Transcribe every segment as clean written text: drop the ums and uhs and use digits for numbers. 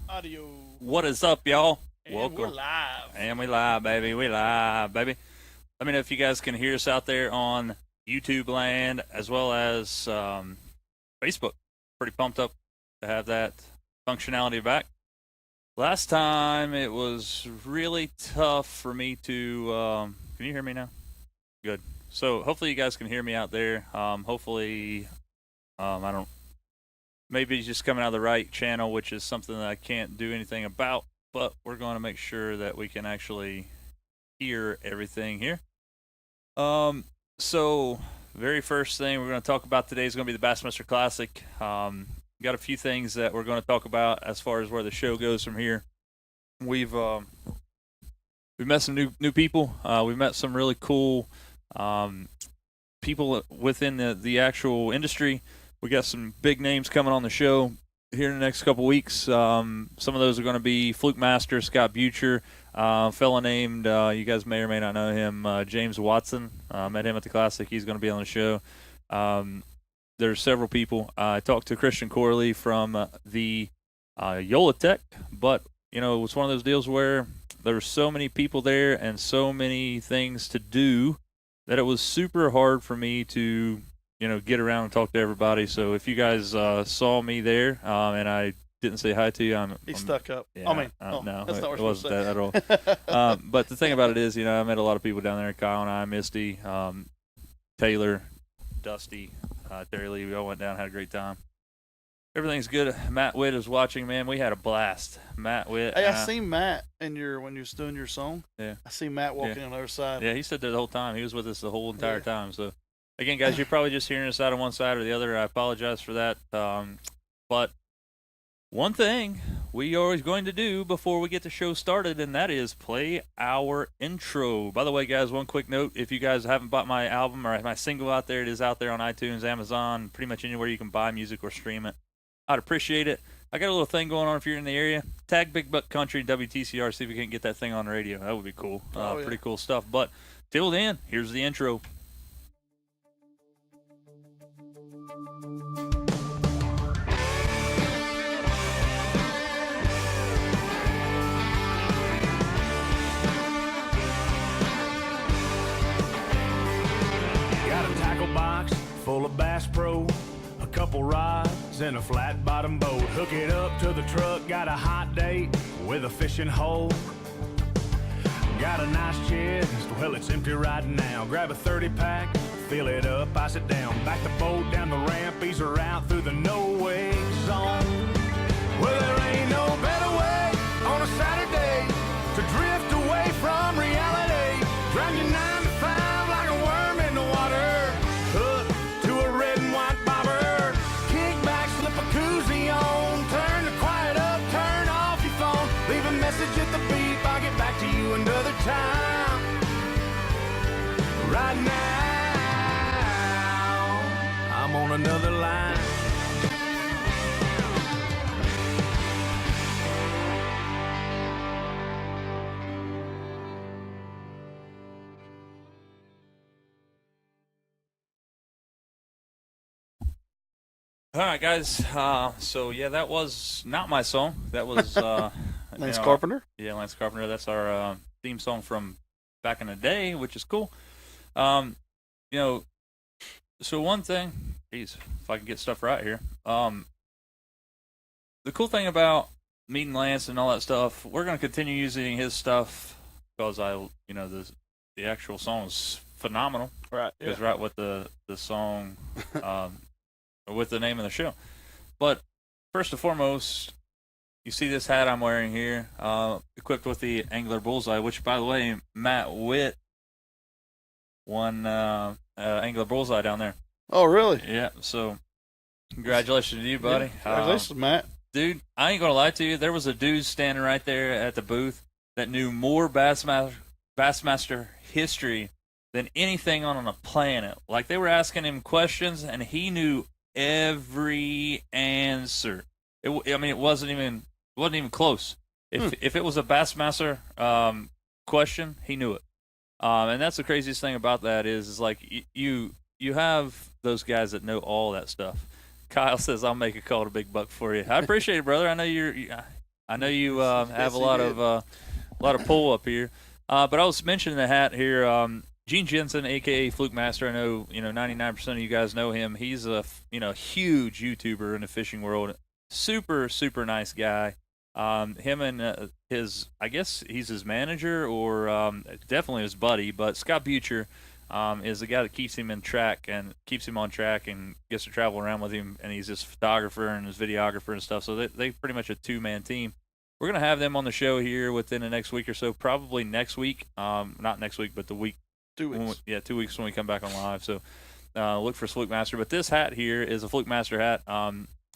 Audio. What is up, y'all? And we're Welcome. live. And we live, baby. We live, baby. Let me know if you guys can hear us out there on YouTube land as well as Facebook. Pretty pumped up to have that functionality back. Last time it was really tough for me to. Can you hear me now? Good. So hopefully you guys can hear me out there. Hopefully, I don't. Maybe it's just coming out of the right channel, which is something that I can't do anything about. But we're going to make sure that we can actually hear everything here. So very first thing we're going to talk about today is going to be the Bassmaster Classic. Got a few things that we're going to talk about as far as where the show goes from here. We've met some new people. We've met some really cool people within the actual industry. We got some big names coming on the show here in the next couple weeks. Some of those are going to be Fluke Master, Scott Butcher, a fella named, you guys may or may not know him, James Watson. Met him at the Classic. He's going to be on the show. There's several people. I talked to Christian Corley from the Yola Tech, but, you know, it was one of those deals where there were so many people there and so many things to do that it was super hard for me to get around and talk to everybody. So if you guys saw me there and I didn't say hi to you, I'm stuck up. Yeah, no, that's not what it wasn't that at all. But the thing about it is, I met a lot of people down there. Kyle and I, Misty, Taylor, Dusty, Terry Lee. We all went down, had a great time. Everything's good. Matt Witt is watching, man. We had a blast. Matt Witt. Hey, I seen Matt when you was doing your song. Yeah. I see Matt walking on the other side. Yeah, he stood there the whole time. He was with us the whole entire time. So, again, guys, you're probably just hearing us out on one side or the other. I apologize for that. But one thing we are always going to do before we get the show started, and that is play our intro. By the way, guys, one quick note. If you guys haven't bought my album or my single out there, it is out there on iTunes, Amazon, pretty much anywhere you can buy music or stream it. I'd appreciate it. I got a little thing going on if you're in the area. Tag Big Buck Country WTCR, see if we can get that thing on the radio. That would be cool. Pretty cool stuff. But till then, here's the intro. Got a tackle box full of Bass Pro, a couple rods and a flat bottom boat. Hook it up to the truck, got a hot date with a fishing hole. Got a nice chest, well it's empty right now. Grab a 30-pack, fill it up, ice it down. Back the boat down the ramp, ease her out through the no-wake zone. Well, there ain't no better way on a Saturday to drift away from reality. Drown your 9 to 5 like a worm in the water. Hook to a red and white bobber. Kick back, slip a koozie on. Turn the quiet up, turn off your phone. Leave a message at the beep, I'll get back to you another time. Right now, I'm on another line. All right, guys. So yeah, that was not my song. That was Lance Carpenter. Yeah, Lance Carpenter. That's our theme song from back in the day, which is cool. So one thing, geez, if I can get stuff right here. The cool thing about meeting Lance and all that stuff, we're gonna continue using his stuff because the actual song is phenomenal. Right. It goes right with the song. With the name of the show. But first and foremost, you see this hat I'm wearing here, equipped with the Angler Bullseye, which, by the way, Matt Witt won Angler Bullseye down there. Oh, really? Yeah, so congratulations to you, buddy. Yeah, congratulations, Matt. Dude, I ain't going to lie to you. There was a dude standing right there at the booth that knew more Bassmaster history than anything on the planet. Like, they were asking him questions, and he knew every answer. It wasn't even close. If it was a Bassmaster question, he knew it. And that's the craziest thing about that is like you have those guys that know all that stuff. Kyle says, "I'll make a call to Big Buck for you." I appreciate it, brother. I know I know you Yes, have he a lot did. of pull up here. But I was mentioning the hat here. Gene Jensen, aka Fluke Master. I know 99% of you guys know him. He's a huge YouTuber in the fishing world. Super super nice guy. Him and I guess he's his manager or definitely his buddy. But Scott Butcher is the guy that keeps him on track and gets to travel around with him. And he's his photographer and his videographer and stuff. So they pretty much a 2-man team. We're going to have them on the show here within the next week or so, probably next week. Not next week, but the week. 2 weeks. 2 weeks when we come back on live. So look for Fluke Master. But this hat here is a Fluke Master hat,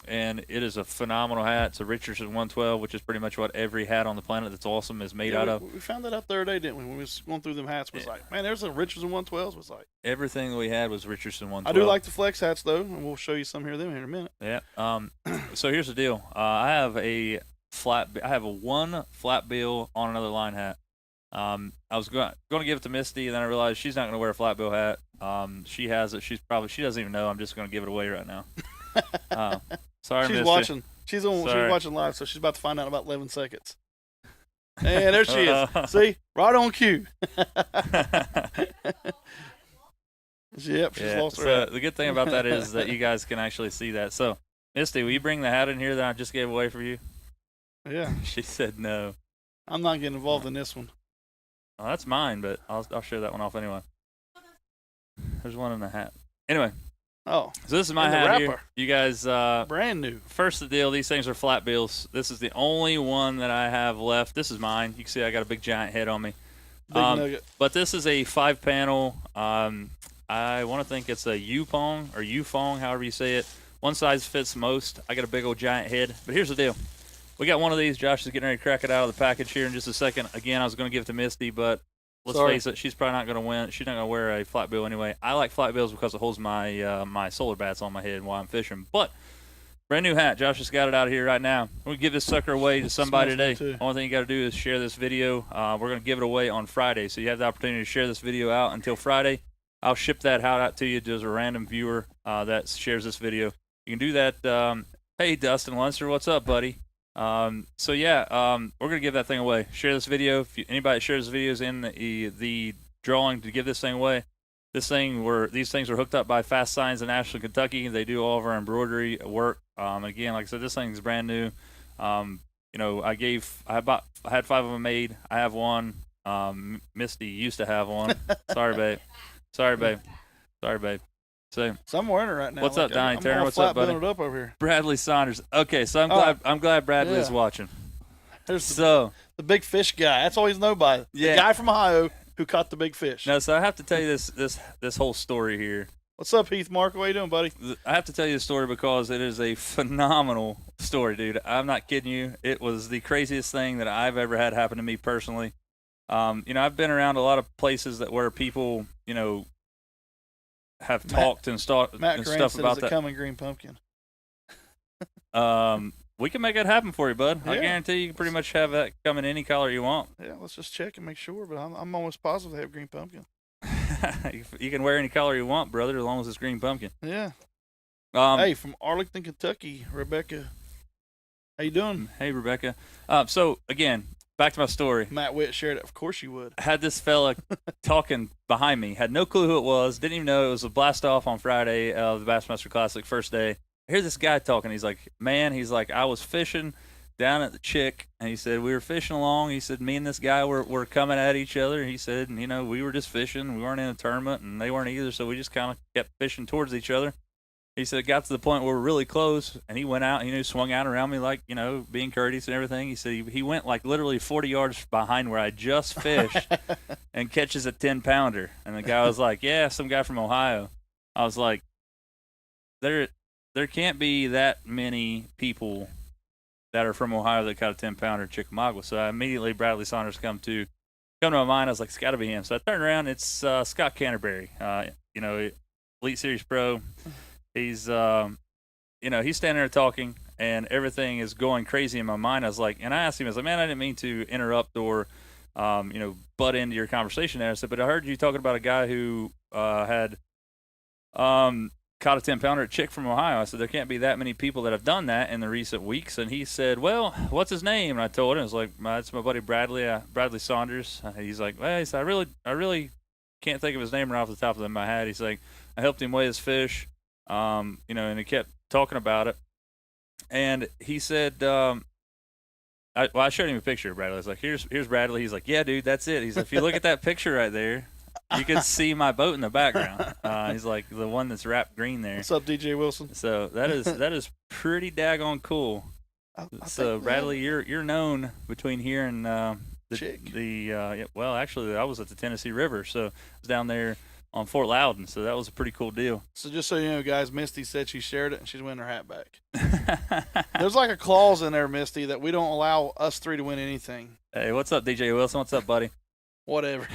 and it is a phenomenal hat. It's a Richardson 112, which is pretty much what every hat on the planet that's awesome is made out of. We found that out the other day, didn't we? When we was going through them hats, was like, man, there's a Richardson 112s. Was like Everything that we had was Richardson 112. I do like the flex hats though, and we'll show you some here in a minute. Yeah. So here's the deal. I have a one flat bill on another line hat. I was going to give it to Misty, and then I realized she's not going to wear a flat bill hat. She has it. She doesn't even know. I'm just going to give it away right now. Sorry, she's Misty. watching. She's watching live, so she's about to find out in about 11 seconds. And there she is. See, right on cue. Yep, she's lost her hat. The good thing about that is that you guys can actually see that. So, Misty, will you bring the hat in here that I just gave away for you? Yeah. She said no. I'm not getting involved in this one. Oh, that's mine, but I'll show that one off anyway. There's one in the hat. Anyway. Oh. So this is my and the hat wrapper. here. You guys. Brand new. First the deal. These things are flat bills. This is the only one that I have left. This is mine. You can see I got a big giant head on me. Big nugget. But this is a 5-panel. I want to think it's a Yupong or Yufong, however you say it. One size fits most. I got a big old giant head. But here's the deal. We got one of these. Josh is getting ready to crack it out of the package here in just a second. Again, I was going to give it to Misty, but let's face it, she's probably not going to win. She's not going to wear a flat bill anyway. I like flat bills because it holds my my solar bats on my head while I'm fishing. But brand new hat. Josh has got it out here right now. We're going to give this sucker away to somebody today. Only thing you got to do is share this video. We're going to give it away on Friday, so you have the opportunity to share this video out until Friday. I'll ship that hat out to you as a random viewer that shares this video. You can do that. Hey, Dustin Lunster, what's up, buddy? We're gonna give that thing away. Share this video. If anybody shares videos in the drawing to give this thing away, these things are hooked up by Fast Signs in Ashland, Kentucky. They do all of our embroidery work. Again, like I said, this thing's brand new. I had 5 of them made. I have one. Misty used to have one. Sorry, babe. So somewhere in it right now. What's up, Donnie Turner? What's up, buddy? It up over here. Bradley Saunders. Okay, so I'm glad Bradley's watching. There's the big fish guy. That's all he's known by. The guy from Ohio who caught the big fish. No, so I have to tell you this whole story here. What's up, Heath Mark? What you doing, buddy? I have to tell you the story because it is a phenomenal story, dude. I'm not kidding you. It was the craziest thing that I've ever had happen to me personally. I've been around a lot of places where people, have talked and stuff about that. Coming green pumpkin. We can make that happen for you, bud. Yeah. I guarantee you can pretty much have that come in any color you want. Yeah, let's just check and make sure. But I'm almost positive they have green pumpkin. You can wear any color you want, brother, as long as it's green pumpkin. Yeah. Hey, from Arlington, Kentucky, Rebecca. How you doing? Hey, Rebecca. So again, back to my story. Matt Witt shared it. Of course you would. I had this fella talking behind me. Had no clue who it was. Didn't even know it was a blast off on Friday of the Bassmaster Classic, first day. I hear this guy talking. He's like, I was fishing down at the Chick, and he said, we were fishing along. He said, me and this guy were coming at each other. He said, we were just fishing. We weren't in a tournament, and they weren't either, so we just kind of kept fishing towards each other. He said it got to the point where we were really close, and he went out, swung out around me like, being courteous and everything. He said he went like literally 40 yards behind where I just fished and catches a 10-pounder. And the guy was like, yeah, some guy from Ohio. I was like, there can't be that many people that are from Ohio that caught a 10-pounder at Chickamauga. So immediately Bradley Saunders come to my mind. I was like, it's got to be him. So I turned around. It's Scott Canterbury, Elite Series Pro. He's, he's standing there talking, and everything is going crazy in my mind. I was like, and I asked him, man, I didn't mean to interrupt or, butt into your conversation there. I said, but I heard you talking about a guy who had caught caught a 10-pounder at Chick from Ohio. I said, there can't be that many people that have done that in the recent weeks. And he said, well, what's his name? And I told him, it was like, it's my buddy Bradley, Bradley Saunders. He's like, well, he said, I really can't think of his name right off the top of my head. He's like, I helped him weigh his fish, and he kept talking about it. And he said, I showed him a picture of Bradley. I was like, here's Bradley. He's like, yeah, dude, that's it. He's like, if you look at that picture right there, you can see my boat in the background. He's like, the one that's wrapped green there. What's up, DJ Wilson? So that is pretty daggone cool. So Bradley, you're known between here and well, actually, I was at the Tennessee River, so I was down there on Fort Loudon, so that was a pretty cool deal. So just so you know, guys, Misty said she shared it and she's winning her hat back. There's like a clause in there, Misty, that we don't allow us three to win anything. Hey, what's up, DJ Wilson? What's up, buddy? Whatever.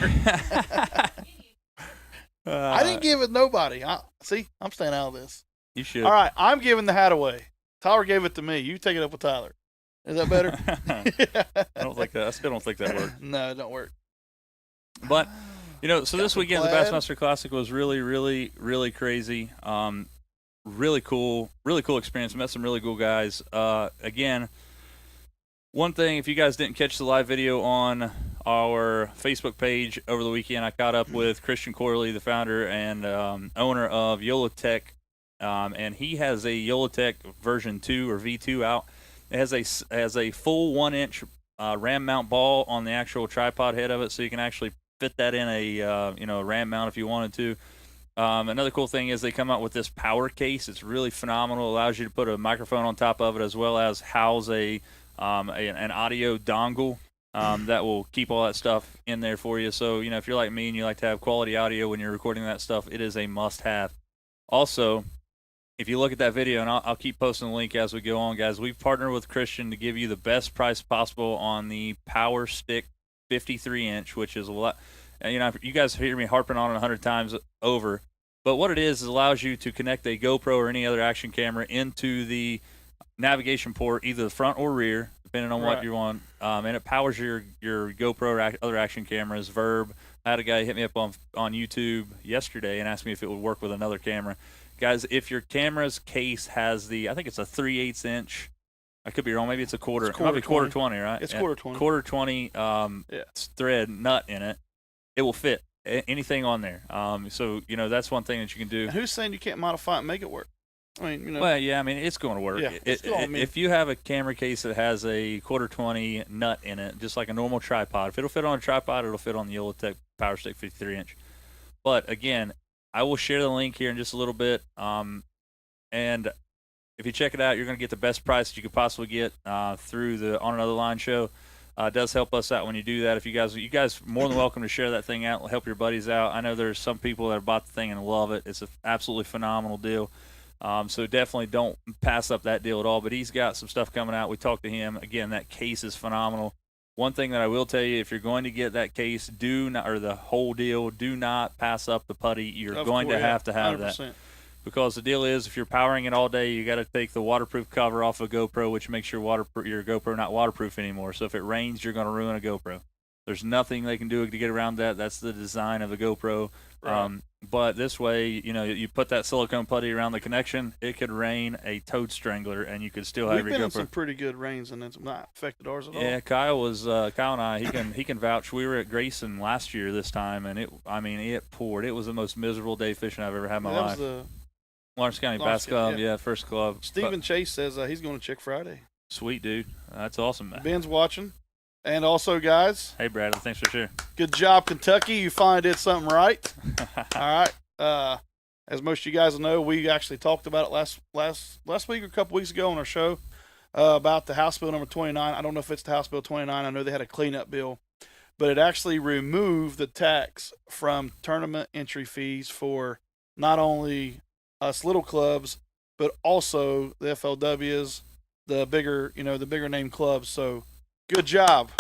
I didn't give it nobody. See, I'm staying out of this. You should. All right, I'm giving the hat away. Tyler gave it to me. You take it up with Tyler. Is that better? I don't think that. I still don't think that worked. No, it don't work. But so this weekend the Bassmaster Classic was really, really, really crazy. Really cool experience. Met some really cool guys. Again, one thing, if you guys didn't catch the live video on our Facebook page over the weekend, I caught up with Christian Corley, the founder and owner of Yolatech, and he has a Yolatech version 2 or V2 out. It has a full 1-inch ram mount ball on the actual tripod head of it, so you can actually fit that in a ram mount if you wanted to. Another cool thing is they come out with this power case. It's really phenomenal. It allows you to put a microphone on top of it, as well as house an audio dongle that will keep all that stuff in there for you. So if you're like me and you like to have quality audio when you're recording that stuff, it is a must-have. Also, if you look at that video, and I'll keep posting the link as we go on, guys, we've partnered with Christian to give you the best price possible on the Power Stick 53-inch, which is a lot. You guys hear me harping on it 100 times over, but what it is allows you to connect a GoPro or any other action camera into the navigation port, either the front or rear, depending on what you want, and it powers your GoPro or other action cameras. Verb. I had a guy hit me up on YouTube yesterday and asked me if it would work with another camera. Guys, if your camera's case has I think it's a 3/8 inch. I could be wrong. Maybe it's a quarter. It might be quarter 20, right? It's quarter 20. Quarter 20 thread nut in it. It will fit anything on there. So that's one thing that you can do. And who's saying you can't modify it and make it work? I mean, Well, yeah. I mean, it's going to work. Yeah, if you have a camera case that has a quarter 20 nut in it, just like a normal tripod, if it'll fit on a tripod, it'll fit on the Yolatech Power Stick 53-inch. But again, I will share the link here in just a little bit. And if you check it out, you're going to get the best price that you could possibly get through the On Another Line show. It does help us out when you do that. If you guys are more than welcome to share that thing out, help your buddies out. I know there's some people that have bought the thing and love it. It's an absolutely phenomenal deal. So definitely don't pass up that deal at all. But he's got some stuff coming out. We talked to him. Again, that case is phenomenal. One thing that I will tell you, if you're going to get that case, or the whole deal, do not pass up the putty. You're going to have 100%. that. Because the deal is, if you're powering it all day, you got to take the waterproof cover off a GoPro, which makes your GoPro not waterproof anymore. So if it rains, you're going to ruin a GoPro. There's nothing they can do to get around that. That's the design of the GoPro. Right. But this way, you put that silicone putty around the connection, it could rain a toad strangler, and you could still have your GoPro. We've been in some pretty good rains, and it's not affected ours at all. Yeah, Kyle and I. He can vouch. We were at Grayson last year this time, and it poured. It was the most miserable day fishing I've ever had in my life. That was the Lawrence County Bass Club, first club. Stephen Chase says he's going to Chick Friday. Sweet, dude. That's awesome, man. Ben's watching. And also, guys. Hey, Bradley. Thanks for sharing. Good job, Kentucky. You finally did something right. All right. As most of you guys know, we actually talked about it last week or a couple weeks ago on our show about the House Bill number 29. I don't know if it's the House Bill 29. I know they had a cleanup bill. But it actually removed the tax from tournament entry fees for not only us little clubs, but also the FLWs, the bigger name clubs. So good job.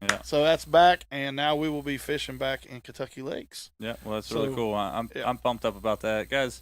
Yeah. So that's back, and now we will be fishing back in Kentucky lakes. Yeah, well, that's really cool. I'm pumped up about that, guys.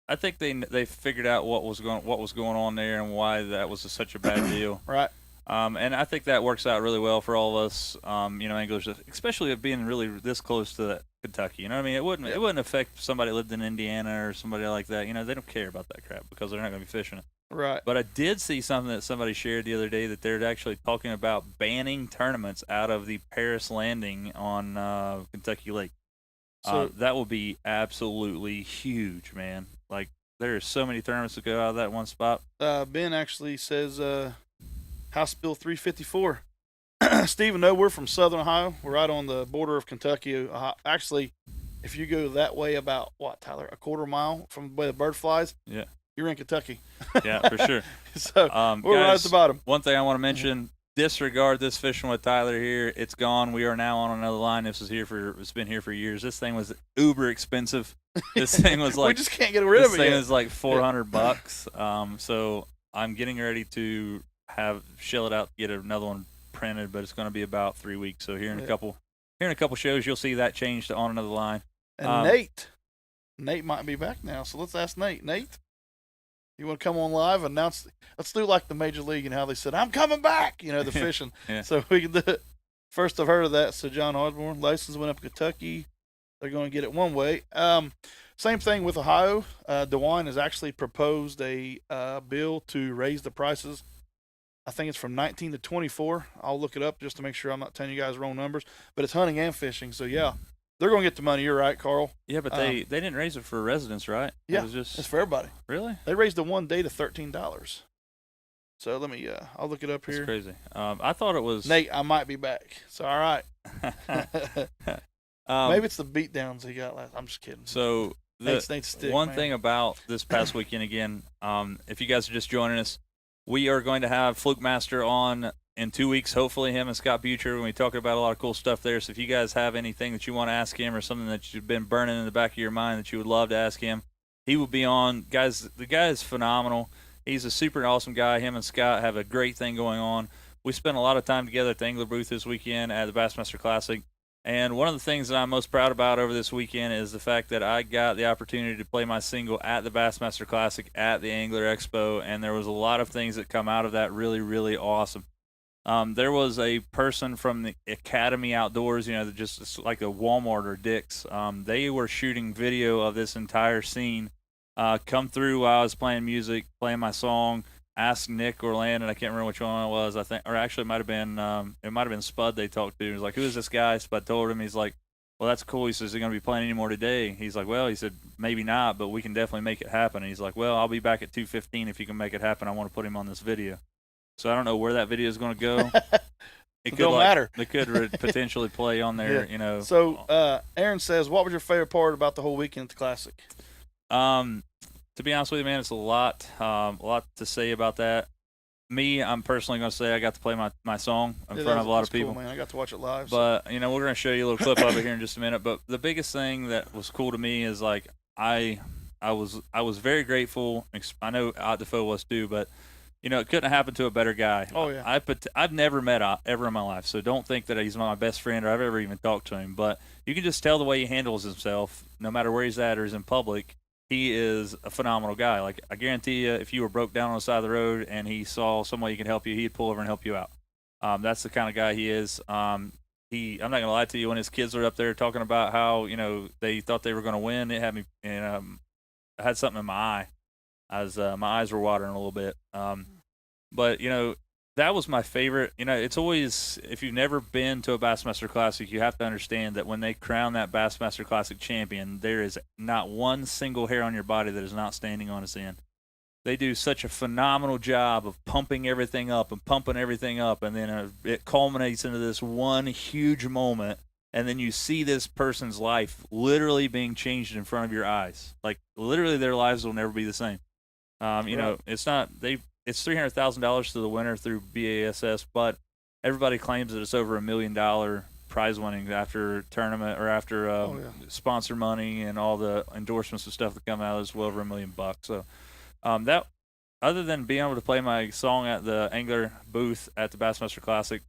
I think they figured out what was going on there and why that was such a bad deal. Right. And I think that works out really well for all of us, anglers, especially of being really this close to that Kentucky. You know what I mean? It wouldn't affect somebody that lived in Indiana or somebody like that. You know, they don't care about that crap because they're not going to be fishing it. Right. But I did see something that somebody shared the other day that they're actually talking about banning tournaments out of the Paris Landing on Kentucky Lake. So That will be absolutely huge, man. Like, there are so many tournaments that go out of that one spot. Ben actually says House Bill 354. Stephen, no, we're from Southern Ohio. We're right on the border of Kentucky. Actually, if you go that way about, what, Tyler, a quarter mile from where the bird flies, Yeah. you're in Kentucky. Yeah, for sure. So we're guys, right at the bottom. One thing I want to mention, disregard this fishing with Tyler here. It's gone. We are now on another line. It's been here for years. This thing was uber expensive. This thing was like we just can't get rid of it. This thing yet. is like $400. So I'm getting ready to shell it out, get another one printed, but it's going to be about 3 weeks. So here in a couple shows, you'll see that change to on another line. And Nate might be back now. So let's ask Nate. Nate, you want to come on live and announce? Let's do like the Major League and how they said, "I'm coming back." You know, the fishing. Yeah. So we can do it. First I've heard of that. So John Osborne, license went up in Kentucky. They're going to get it one way. Same thing with Ohio. DeWine has actually proposed a bill to raise the prices. I think it's from 19 to 24. I'll look it up just to make sure I'm not telling you guys wrong numbers. But it's hunting and fishing. So, yeah, they're going to get the money. You're right, Carl. Yeah, but they didn't raise it for residents, right? Yeah, it was just... it's for everybody. Really? They raised the one day to $13. So let me, I'll look it up here. That's crazy. I thought it was... Nate, I might be back. So, all right. Maybe it's the beatdowns he got last. I'm just kidding. So... Nate's stick, one man. thing about this past weekend, again, if you guys are just joining us, we are going to have Fluke Master on in 2 weeks, hopefully, him and Scott Butcher, when we talk about a lot of cool stuff there. So if you guys have anything that you want to ask him or something that you've been burning in the back of your mind that you would love to ask him, he will be on. Guys, the guy is phenomenal. He's a super awesome guy. Him and Scott have a great thing going on. We spent a lot of time together at the Angler booth this weekend at the Bassmaster Classic. And one of the things that I'm most proud about over this weekend is the fact that I got the opportunity to play my single at the Bassmaster Classic at the Angler Expo, and there was a lot of things that come out of that really, really awesome. There was a person from the Academy Outdoors, you know, just like a Walmart or Dick's. They were shooting video of this entire scene. Come through while I was playing music, playing my song. Asked Nick or Landon, I can't remember which one it was. I think, or actually, it might have been Spud. They talked to. He was like, "Who is this guy?" Spud told him. He's like, "Well, that's cool." He says, "Is he going to be playing anymore today?" He's like, "Well," he said, "maybe not, but we can definitely make it happen." And he's like, "Well, I'll be back at 2:15 if you can make it happen. I want to put him on this video." So I don't know where that video is going to go. It don't matter. It could potentially play on there, Yeah. you know. So Aaron says, "What was your favorite part about the whole weekend at the Classic?" To be honest with you, man, it's a lot to say about that. Me, I'm personally going to say I got to play my song in front of a lot of people. Cool, man. I got to watch it live. But, you know, we're going to show you a little clip of it here in just a minute. But the biggest thing that was cool to me is, like, I was very grateful. I know Ott Defoe was too, but, you know, it couldn't happen to a better guy. Oh, yeah. I've never met Ott ever in my life, so don't think that he's my best friend or I've ever even talked to him. But you can just tell the way he handles himself, no matter where he's at or is in public. He is a phenomenal guy. Like, I guarantee you, if you were broke down on the side of the road and he saw some way he could help you, he'd pull over and help you out. That's the kind of guy he is. I'm not going to lie to you, when his kids were up there talking about how, you know, they thought they were going to win, it had me, and I had something in my eye. My eyes were watering a little bit. But, you know, that was my favorite. You know, it's always, if you've never been to a Bassmaster Classic, you have to understand that when they crown that Bassmaster Classic champion, there is not one single hair on your body that is not standing on its end. They do such a phenomenal job of pumping everything up, and then it culminates into this one huge moment, and then you see this person's life literally being changed in front of your eyes. Like, literally their lives will never be the same. You know, it's $300,000 to the winner through BASS, but everybody claims that it's over $1 million prize winning after tournament or after sponsor money and all the endorsements and stuff that come out. It's well over $1 million. So that, other than being able to play my song at the Angler booth at the Bassmaster Classic,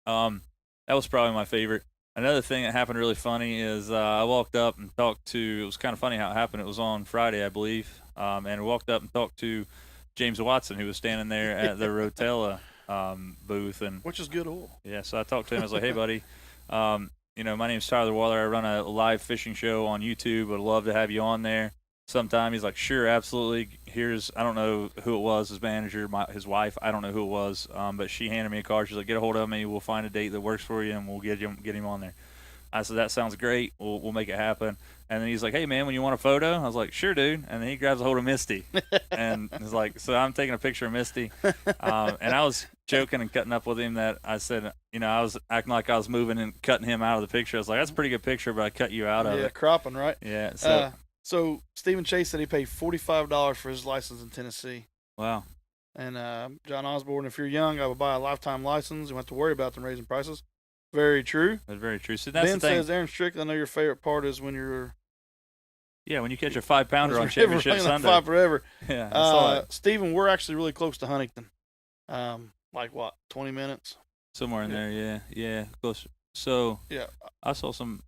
that was probably my favorite. Another thing that happened really funny is I walked up and talked to. It was kind of funny how it happened. It was on Friday, I believe, and I walked up and talked to James Watson, who was standing there at the Rotella booth, and which is good oil. Yeah, so I talked to him. I was like, "Hey, buddy, my name's Tyler Waller. I run a live fishing show on YouTube. I'd love to have you on there sometime. He's like, sure, absolutely. I don't know who it was, his manager, his wife. I don't know who it was, but she handed me a card. She's like, get a hold of me. We'll find a date that works for you, and we'll get him on there. I said, that sounds great. We'll make it happen. And then he's like, hey, man, when you want a photo? I was like, sure, dude. And then he grabs a hold of Misty. And he's like, so I'm taking a picture of Misty. And I was joking and cutting up with him that I said, I was acting like I was moving and cutting him out of the picture. I was like, that's a pretty good picture, but I cut you out of it. Yeah, cropping, right? Yeah. So Stephen Chase said he paid $45 for his license in Tennessee. Wow. And John Osborne, if you're young, I would buy a lifetime license. You don't have to worry about them raising prices. Very true. That's very true. So that's Ben the thing. says, Aaron Strickland, I know your favorite part is when you're... Yeah, when you catch a 5-pounder on Championship Sunday. Five forever. Yeah. Stephen, we're actually really close to Huntington. Like what, 20 minutes? Somewhere in there, yeah. Yeah, close. So, yeah. I saw some...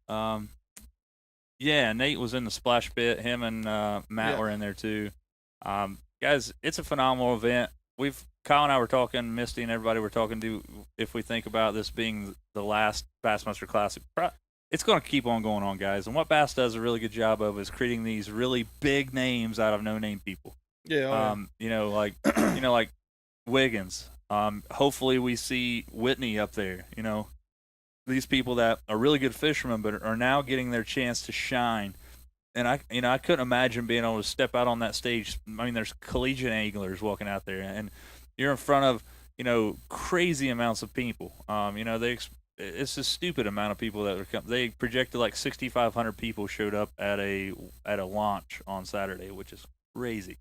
Nate was in the splash pit. Him and Matt were in there too. Guys, it's a phenomenal event. Kyle and I were talking, Misty and everybody were talking if we think about this being the last Bassmaster Classic. It's going to keep on going on, guys. And what Bass does a really good job of is creating these really big names out of no-name people. Yeah. Like Wiggins. Hopefully we see Whitney up there. These people that are really good fishermen but are now getting their chance to shine. And I couldn't imagine being able to step out on that stage. I mean, there's collegiate anglers walking out there, and you're in front of crazy amounts of people. It's a stupid amount of people that are coming. They projected like 6,500 people showed up at a launch on Saturday, which is crazy.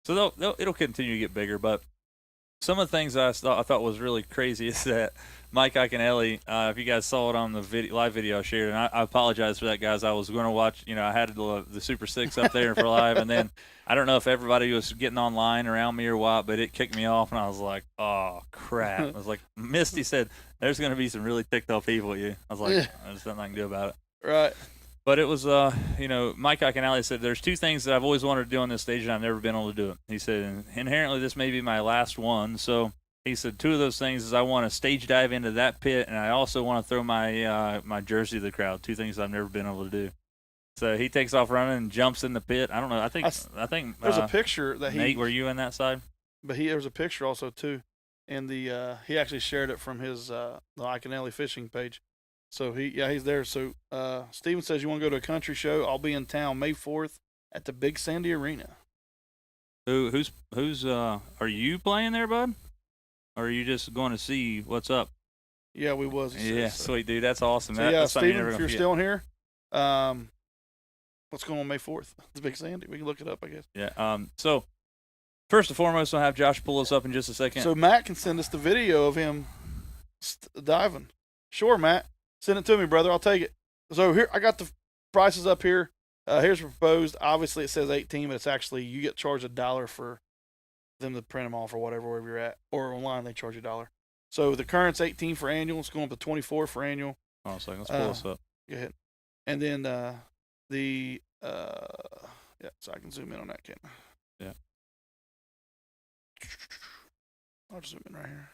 So it'll continue to get bigger, but some of the things I thought was really crazy is that Mike Iaconelli, if you guys saw it on the live video I shared, and I apologize for that, guys. I was going to watch, I had the Super 6 up there for live, and then I don't know if everybody was getting online around me or what, but it kicked me off, and I was like, oh, crap. I was like, Misty said, there's going to be some really ticked off people at you. I was like, there's nothing I can do about it. Right. But it was, Mike Iaconelli said, there's two things that I've always wanted to do on this stage, and I've never been able to do it. He said, inherently, this may be my last one. So he said, two of those things is I want to stage dive into that pit, and I also want to throw my jersey to the crowd. Two things I've never been able to do. So he takes off running and jumps in the pit. I don't know. I think there's a picture that Nate, were you in that side? But there was a picture also too, and he actually shared it from his the Iaconelli fishing page. So he's there. So Steven says, you want to go to a country show? I'll be in town May 4th at the Big Sandy Arena. Who's are you playing there, bud? Or are you just going to see what's up? Yeah, we was. Yeah, so. Sweet dude, that's awesome. So that's Steven, if you're still in here, what's going on May 4th? The Big Sandy. We can look it up, I guess. Yeah. So first and foremost, I'll have Josh pull us up in just a second. So Matt can send us the video of him diving. Sure, Matt. Send it to me, brother. I'll take it. So here, I got the prices up here. Here's proposed. Obviously, it says 18, but it's actually you get charged $1 for them to print them off or wherever you're at, or online they charge $1. So the current's 18 for annual. It's going up to 24 for annual. Hold on a second. Let's pull this up. Go ahead. And then so I can zoom in on that, can't I? Yeah. I'll just zoom in right here.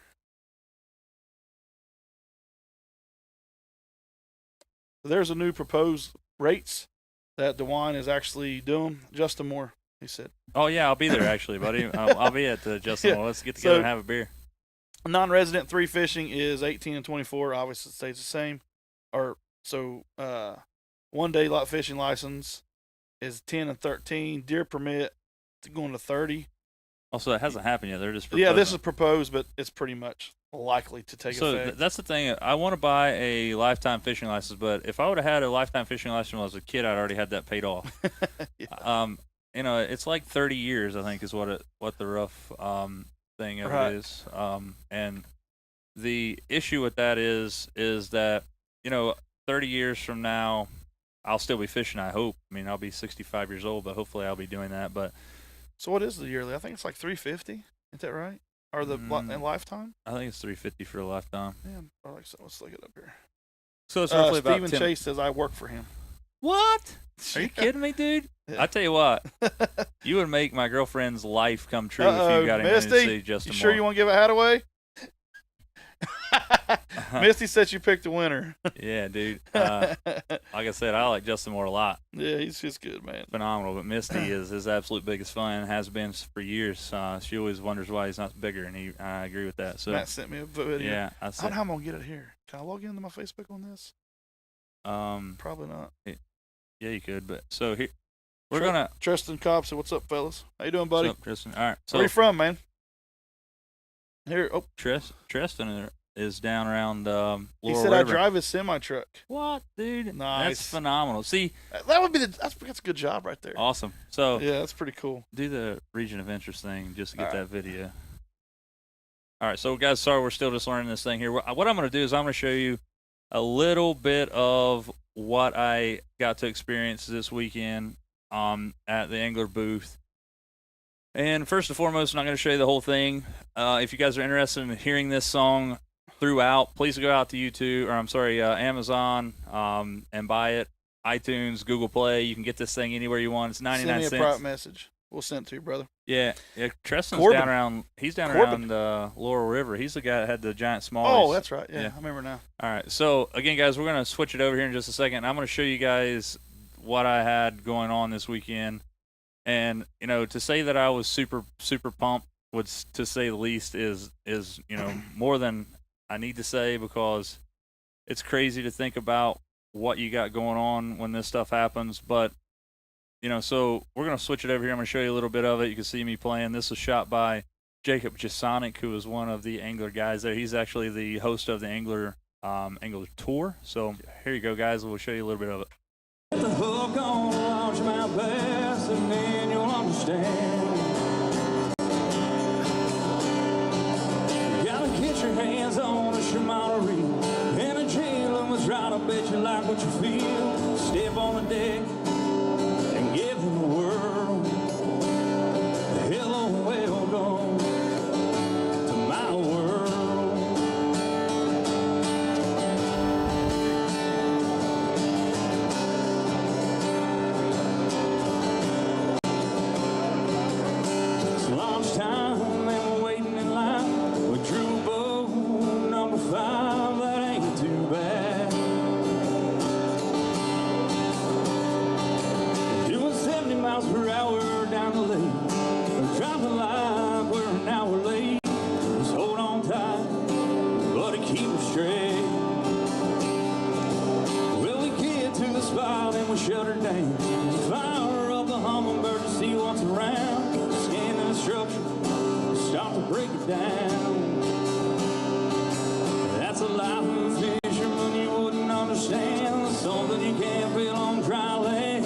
There's a new proposed rates that DeWine is actually doing. Justin Moore, he said. Oh, yeah, I'll be there, actually, buddy. I'll be at Justin Moore. Let's get together and have a beer. Non-resident 3 fishing is 18 and 24. Obviously, it stays the same. One-day lot fishing license is 10 and 13. Deer permit going to 30. Also, that hasn't happened yet. They're just proposing. Yeah, this is proposed, but it's pretty much likely to take effect. So that's the thing. I want to buy a lifetime fishing license, but if I would have had a lifetime fishing license when I was a kid, I'd already had that paid off. Yeah. It's like 30 years, I think, is what the rough thing of it is. And the issue with that is that 30 years from now, I'll still be fishing. I hope. I mean, I'll be 65 years old, but hopefully I'll be doing that. But so what is the yearly? I think it's like $350. Is that right? Or the lifetime? I think it's $350 for a lifetime. Yeah, let's look it up here. So it's roughly about Stephen Chase says I work for him. What? Are you kidding me, dude? Yeah. I tell you what, you would make my girlfriend's life come true if you got him to see Justin Moore. Sure you want to give a hat away? Misty said you picked the winner. Yeah, dude. Like I said, I like Justin Moore a lot. Yeah, he's just good, man. Phenomenal. But Misty is his absolute biggest fan, has been for years. She always wonders why he's not bigger, and I agree with that. So Matt sent me a video. yeah, I don't know how I'm gonna get it here. Can I log into my Facebook on this? Probably not. Yeah, you could. But so here we're gonna. Tristan Cobb said, "What's up, fellas? How you doing, buddy? What's up, Tristan? All right. So where you from, man? Here, Tristan is down around Laurel he said River. I drive his semi truck. What, dude? Nice. That's phenomenal. See, that would be that's a good job right there. Awesome. So yeah, that's pretty cool. Do the region of interest thing just to get that video. All right, so guys, sorry we're still just learning this thing here. What I'm going to do is I'm going to show you a little bit of what I got to experience this weekend at the Angler booth. And first and foremost, I'm not going to show you the whole thing. If you guys are interested in hearing this song throughout, please go out to YouTube, or I'm sorry, Amazon, and buy it. iTunes, Google Play. You can get this thing anywhere you want. It's 99 cents. Send me a private message. We'll send it to you, brother. Yeah. Tristan's Corbin. down around. He's down around Laurel River. He's the guy that had the giant smallies. Oh, that's right. Yeah, I remember now. All right. So again, guys, we're gonna switch it over here in just a second. I'm gonna show you guys what I had going on this weekend, and to say that I was super pumped, to say the least, is more than I need to say, because it's crazy to think about what you got going on when this stuff happens. But so we're going to switch it over here. I'm going to show you a little bit of it. You can see me playing. This was shot by Jacob Jasonic, who is one of the Angler guys there. He's actually the host of the Angler Tour. So here you go, guys. We'll show you a little bit of it. Get the hook on largemouth bass, and then you'll understand. You gotta get your hands on a Shimano reel, and a jailer was right. I bet you like what you feel. Step on the deck and give them the world. Hello, welcome to my world. It's lunchtime and we're waiting in line with Drew Bow, number 5. That ain't too bad. Doing 70 miles per hour down the lane. We're driving like we're an hour late. Just hold on tight, buddy, keep it straight. Well, we get to the spot and we shut her down. Fire up the hummingbird to see what's around. Scan the structure, start to break it down. That's a life of a fisherman you wouldn't understand. Something you can't feel on dry land.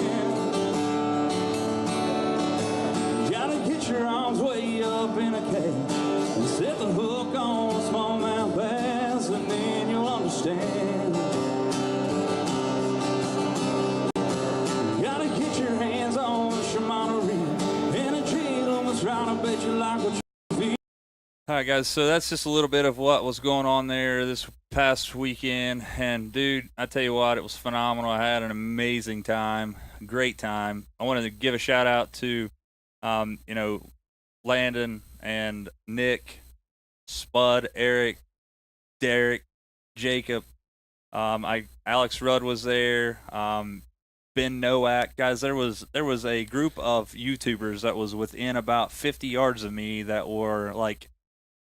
Gotta get your arms way up in a cage and set the hook on a smallmouth bass, and then you'll understand. Gotta get your hands on a Shimano reel, and a jig on the round. I bet you like what you feel. All right, guys, so that's just a little bit of what was going on there this past weekend. And, dude, I tell you what, it was phenomenal. I had an amazing time, great time. I wanted to give a shout-out to, Landon and Nick, Spud, Eric, Derek, Jacob. Alex Rudd was there. Ben Nowak. Guys, there was a group of YouTubers that was within about 50 yards of me that were, like,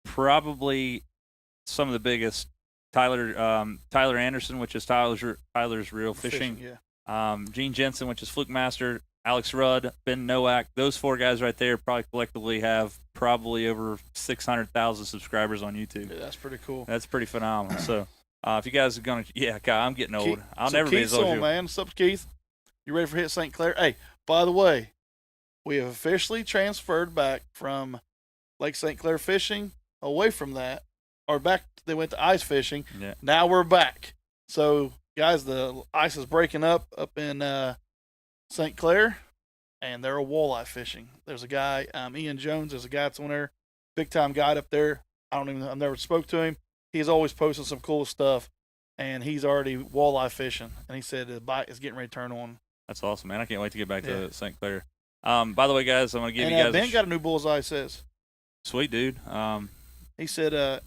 probably some of the biggest. Tyler Anderson, which is Tyler's Real Fishing. Yeah. Gene Jensen, which is Fluke Master. Alex Rudd, Ben Nowak. Those 4 guys right there probably collectively have probably over 600,000 subscribers on YouTube. Yeah, that's pretty cool. That's pretty phenomenal. So if you guys are going to – Kyle, I'm getting old. I'll never be as Keith's old as on, you. man. What's up, Keith? You ready for Hit St. Clair? Hey, by the way, we have officially transferred back from Lake St. Clair fishing away from that, or back. They went to ice fishing. Yeah. Now we're back. So, guys, the ice is breaking up in St. Clair, and they're walleye fishing. There's a guy, Ian Jones. There's a guy that's on there, big time guide up there. I've never spoke to him. He's always posting some cool stuff, and he's already walleye fishing. And he said the bite is getting ready to turn on. That's awesome, man. I can't wait to get back to St. Clair. By the way, guys, I'm going to give you guys Ben got a new bullseye, says. Sweet, dude. He said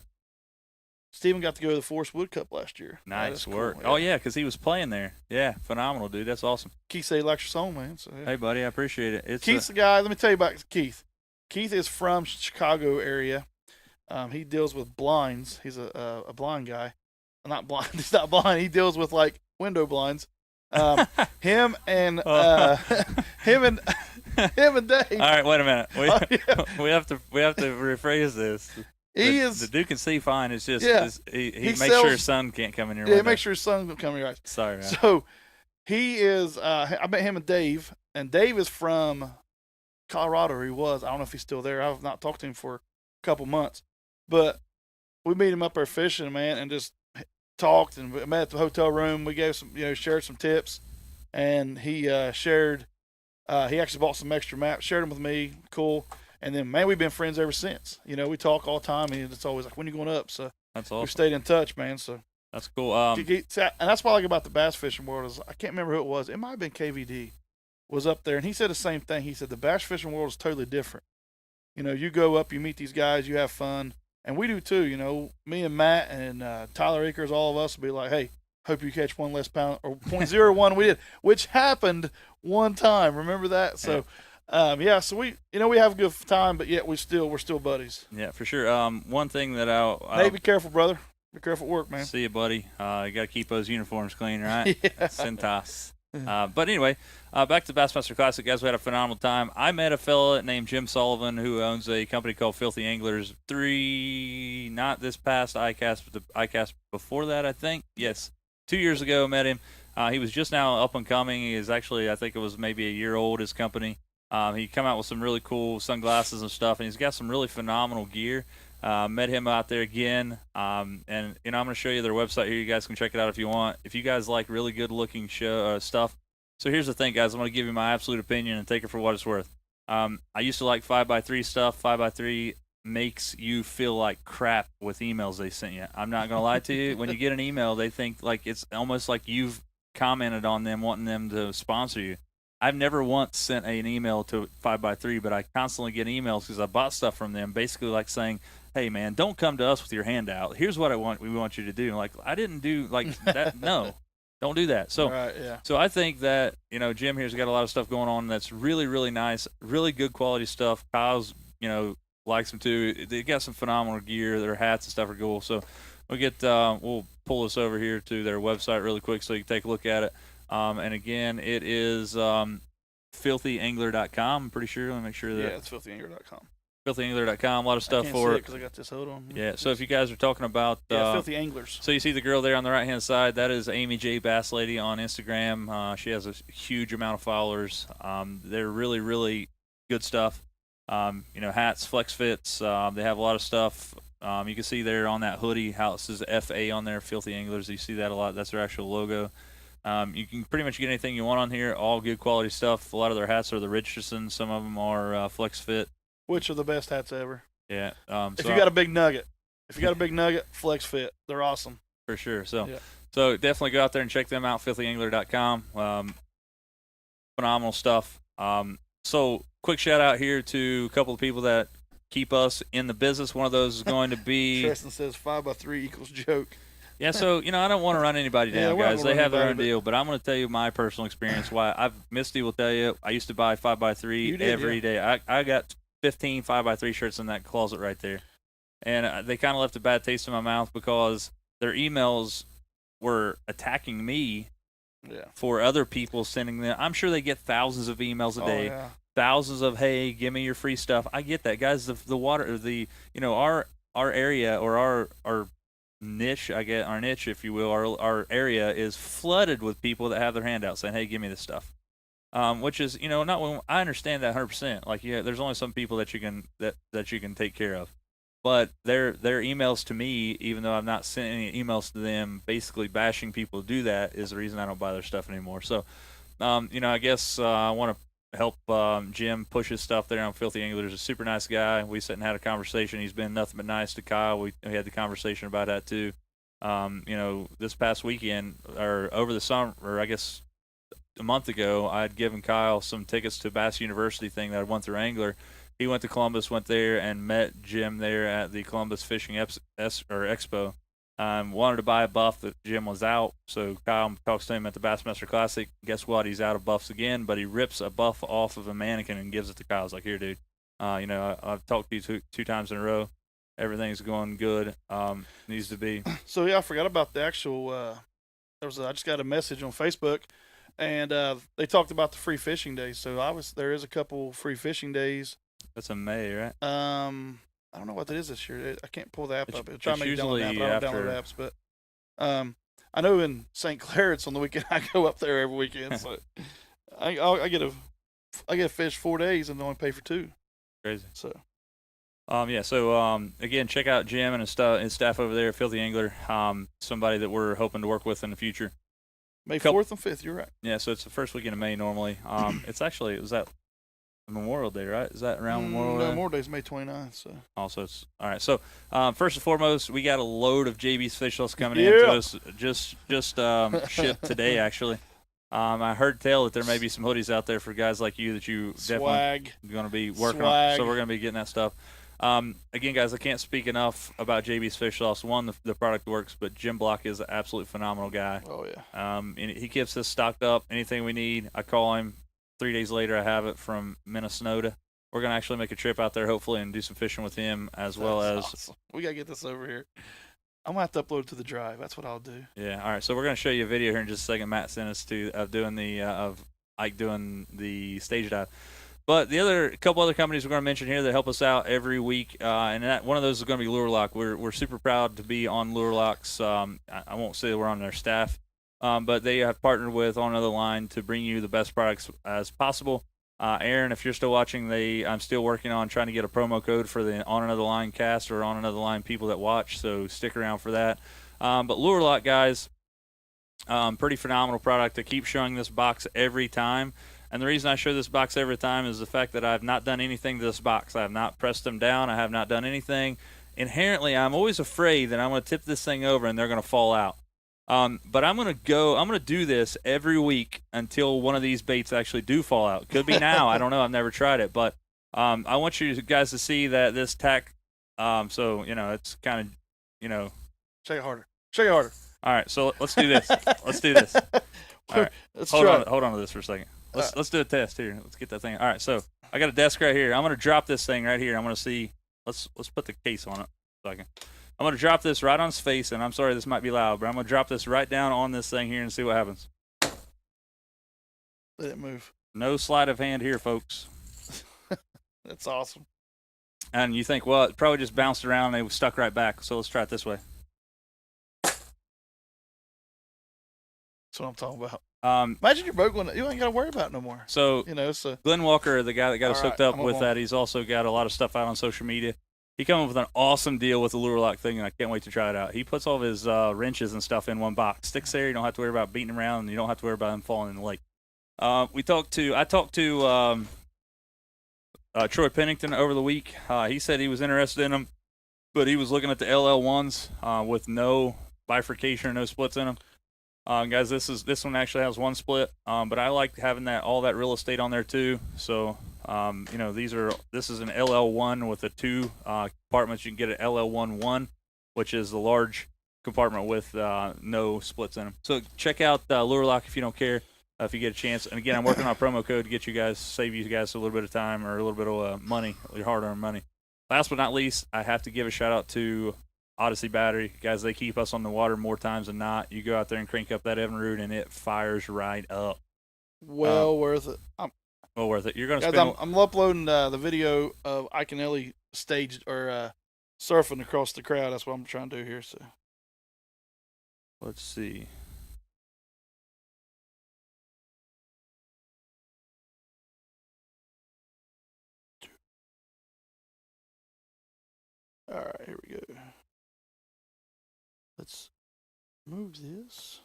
Steven got to go to the Forest Wood Cup last year. Nice Cool, work. Oh, yeah, because he was playing there. Yeah, phenomenal, dude. That's awesome. Keith said he likes your song, man. So, yeah. Hey, buddy, I appreciate it. It's Keith's the guy. Let me tell you about Keith. Keith is from Chicago area. He deals with blinds. He's a blind guy. Not blind. He's not blind. He deals with like window blinds. Him and him and Dave. All right, wait a minute. Yeah. We have to rephrase this. The Duke can see fine. It's just he makes sure his son can't come in here. Yeah, make sure his son don't come in your eyes. Sorry, man. So he is. I met him and Dave is from Colorado. Or he was. I don't know if he's still there. I've not talked to him for a couple months, but we meet him up there fishing, man, and just talked and met at the hotel room. We gave some, shared some tips, and he shared. He actually bought some extra maps, shared them with me. Cool. And then, man, we've been friends ever since. We talk all the time, and it's always like, when are you going up? So that's awesome. We've stayed in touch, man. So that's cool. And that's what I like about the bass fishing world is I can't remember who it was. It might have been KVD was up there, and he said the same thing. He said the bass fishing world is totally different. You go up, you meet these guys, you have fun, and we do too. Me and Matt and Tyler Akers, all of us will be like, hey, hope you catch one less pound or 0.01 we did, which happened one time. Remember that? So. So we have a good time, but yet we're still buddies. Yeah, for sure. One thing that hey, be careful, brother. Be careful at work, man. See you, buddy. You got to keep those uniforms clean, right? Yeah. Cintas. But anyway, back to Bassmaster Classic, guys. We had a phenomenal time. I met a fella named Jim Sullivan who owns a company called Filthy Anglers. Not this past ICAST, but the ICAST before that, I think. Yes, 2 years ago, met him. He was just now up and coming. He is actually, I think it was maybe a year old, his company. He come out with some really cool sunglasses and stuff, and he's got some really phenomenal gear. Met him out there again, and I'm going to show you their website here. You guys can check it out if you want. If you guys like really good-looking stuff. So here's the thing, guys. I'm going to give you my absolute opinion and take it for what it's worth. I used to like 5x3 stuff. 5x3 makes you feel like crap with emails they sent you. I'm not going to lie to you. When you get an email, they think like it's almost like you've commented on them, wanting them to sponsor you. I've never once sent an email to 5x3, but I constantly get emails because I bought stuff from them, basically like saying, "Hey, man, don't come to us with your handout. Here's what we want you to do." And like, I didn't do like that. No, don't do that. So, right, yeah. So I think that Jim here's got a lot of stuff going on that's really, really nice, really good quality stuff. Kyle's likes them too. They got some phenomenal gear. Their hats and stuff are cool. So we'll pull this over here to their website really quick so you can take a look at it. And again, it is filthyangler.com. I'm pretty sure. Let me make sure that. Yeah, it's filthyangler.com. Filthyangler.com. A lot of stuff for it. Because I got this. Hold on. Yeah. So if you guys are talking about Filthy Anglers. So you see the girl there on the right hand side. That is Amy J. Bass Lady on Instagram. She has a huge amount of followers. They're really, really good stuff. Hats, flex fits. They have a lot of stuff. You can see there on that hoodie how it says FA on there. Filthy Anglers. You see that a lot. That's their actual logo. You can pretty much get anything you want on here. All good quality stuff. A lot of their hats are the Richardson. Some of them are Flex Fit. Which are the best hats ever. Yeah. If you got a big nugget, Flex Fit. They're awesome. For sure. So definitely go out there and check them out. Filthyangler.com. Phenomenal stuff. So quick shout out here to a couple of people that keep us in the business. One of those is going to be. Tristan says 5x3 equals joke. Yeah, so, I don't want to run anybody down, guys. They have their own deal, but I'm going to tell you my personal experience. Misty will tell you, I used to buy 5x3 every day. I got 15 5x3 shirts in that closet right there. And they kind of left a bad taste in my mouth because their emails were attacking me for other people sending them. I'm sure they get thousands of emails a day. Yeah. Thousands of, hey, give me your free stuff. I get that, guys. The water, our area or our niche, our niche, if you will, our area is flooded with people that have their handouts saying, "Hey, give me this stuff," which is, not. I understand that 100%. Like, there's only some people that you can take care of, but their emails to me, even though I've not sent any emails to them, basically bashing people to do that, is the reason I don't buy their stuff anymore. So, I guess I want to help Jim push his stuff there on Filthy Anglers. He's a super nice guy. We sat and had a conversation. He's been nothing but nice to Kyle. We had the conversation about that too. This past weekend or over the summer, or I guess a month ago, I had given Kyle some tickets to Bass University thing that I went through Angler. He went to Columbus, went there and met Jim there at the Columbus Fishing Expo. Wanted to buy a buff that Jim was out, so Kyle talks to him at the Bassmaster Classic. Guess what? He's out of buffs again, but he rips a buff off of a mannequin and gives it to Kyle. He's like, here, dude. I've talked to you two times in a row. Everything's going good. Needs to be. So yeah, I forgot about the actual. I just got a message on Facebook, and they talked about the free fishing days. So there is a couple free fishing days. That's in May, right? I don't know what that is this year. I can't pull the app up. I'll It's try to make download the app. usually I don't download apps, but I know in St. Clair it's on the weekend. I go up there every weekend, so I get a fish 4 days and only pay for 2. Crazy. So. Again, check out Jim and his staff over there, Filthy Angler. Somebody that we're hoping to work with in the future. May 4th and 5th. You're right. Yeah, so it's the first weekend of May normally. It was that Memorial Day, right? Is that around Memorial Day? Memorial Day is May 29th. So. Also, it's all right. So, first and foremost, we got a load of JB's fish hooks coming in to us. Just shipped today, actually. I heard tell that there may be some hoodies out there for guys like you that you definitely going to be working on. So we're going to be getting that stuff. Again, guys, I can't speak enough about JB's Fish Sauce. One, the product works, but Jim Block is an absolutely phenomenal guy. Oh, yeah. And he keeps us stocked up. Anything we need, I call him. 3 days later, I have it from Minnesota. We're going to actually make a trip out there, hopefully, and do some fishing with him as well as. Awesome. We got to get this over here. I'm going to have to upload it to the drive. That's what I'll do. Yeah, all right. So we're going to show you a video here in just a second. Matt sent us of Ike doing the stage dive. But a couple other companies we're going to mention here that help us out every week, and one of those is going to be Lure Lock. We're super proud to be on Lure Lock's. I won't say we're on their staff, but they have partnered with On Another Line to bring you the best products as possible. Aaron, if you're still watching, I'm still working on trying to get a promo code for the On Another Line cast or On Another Line people that watch, so stick around for that. But Lure Lock, guys, pretty phenomenal product. I keep showing this box every time. And the reason I show this box every time is the fact that I have not done anything to this box. I have not pressed them down. I have not done anything. Inherently, I'm always afraid that I'm going to tip this thing over and they're going to fall out. But I'm going to do this every week until one of these baits actually do fall out. Could be now. I don't know. I've never tried it. But I want you guys to see that this tack, it's kind of, Shake it harder. Shake it harder. All right, so let's do this. Let's do this. All right, hold on to this for a second. Let's do a test here. Let's get that thing. All right, so I got a desk right here. I'm going to drop this thing right here. I'm going to see. Let's put the case on it a second. I'm going to drop this right on its face, and I'm sorry this might be loud, but I'm going to drop this right down on this thing here and see what happens. Let it move. No sleight of hand here, folks. That's awesome. And you think, well, it probably just bounced around and it was stuck right back, so let's try it this way. That's what I'm talking about. Imagine your boat going. You ain't got to worry about it no more. So, Glenn Walker, the guy that got us hooked up with that, he's also got a lot of stuff out on social media. He came up with an awesome deal with the Lure Lock thing, and I can't wait to try it out. He puts all of his wrenches and stuff in one box. Sticks there. You don't have to worry about beating them around, and you don't have to worry about them falling in the lake. I talked to Troy Pennington over the week. He said he was interested in them, but he was looking at the LL1s with no bifurcation or no splits in them. Guys, this one actually has one split, but I like having all that real estate on there too. So, this is an LL1 with the 2 compartments. You can get an LL11, which is the large compartment with no splits in them. So check out Lure Lock if you don't care, if you get a chance. And again, I'm working on a promo code to save you guys a little bit of time or a little bit of money, your hard-earned money. Last but not least, I have to give a shout out to Odyssey Battery. Guys, they keep us on the water more times than not. You go out there and crank up that Evinrude, and it fires right up. Well worth it. Well worth it. You're going to spend. Guys, I'm uploading the video of Ike and Ellie staged or surfing across the crowd. That's what I'm trying to do here. So let's see. All right, here we go. Let's move this.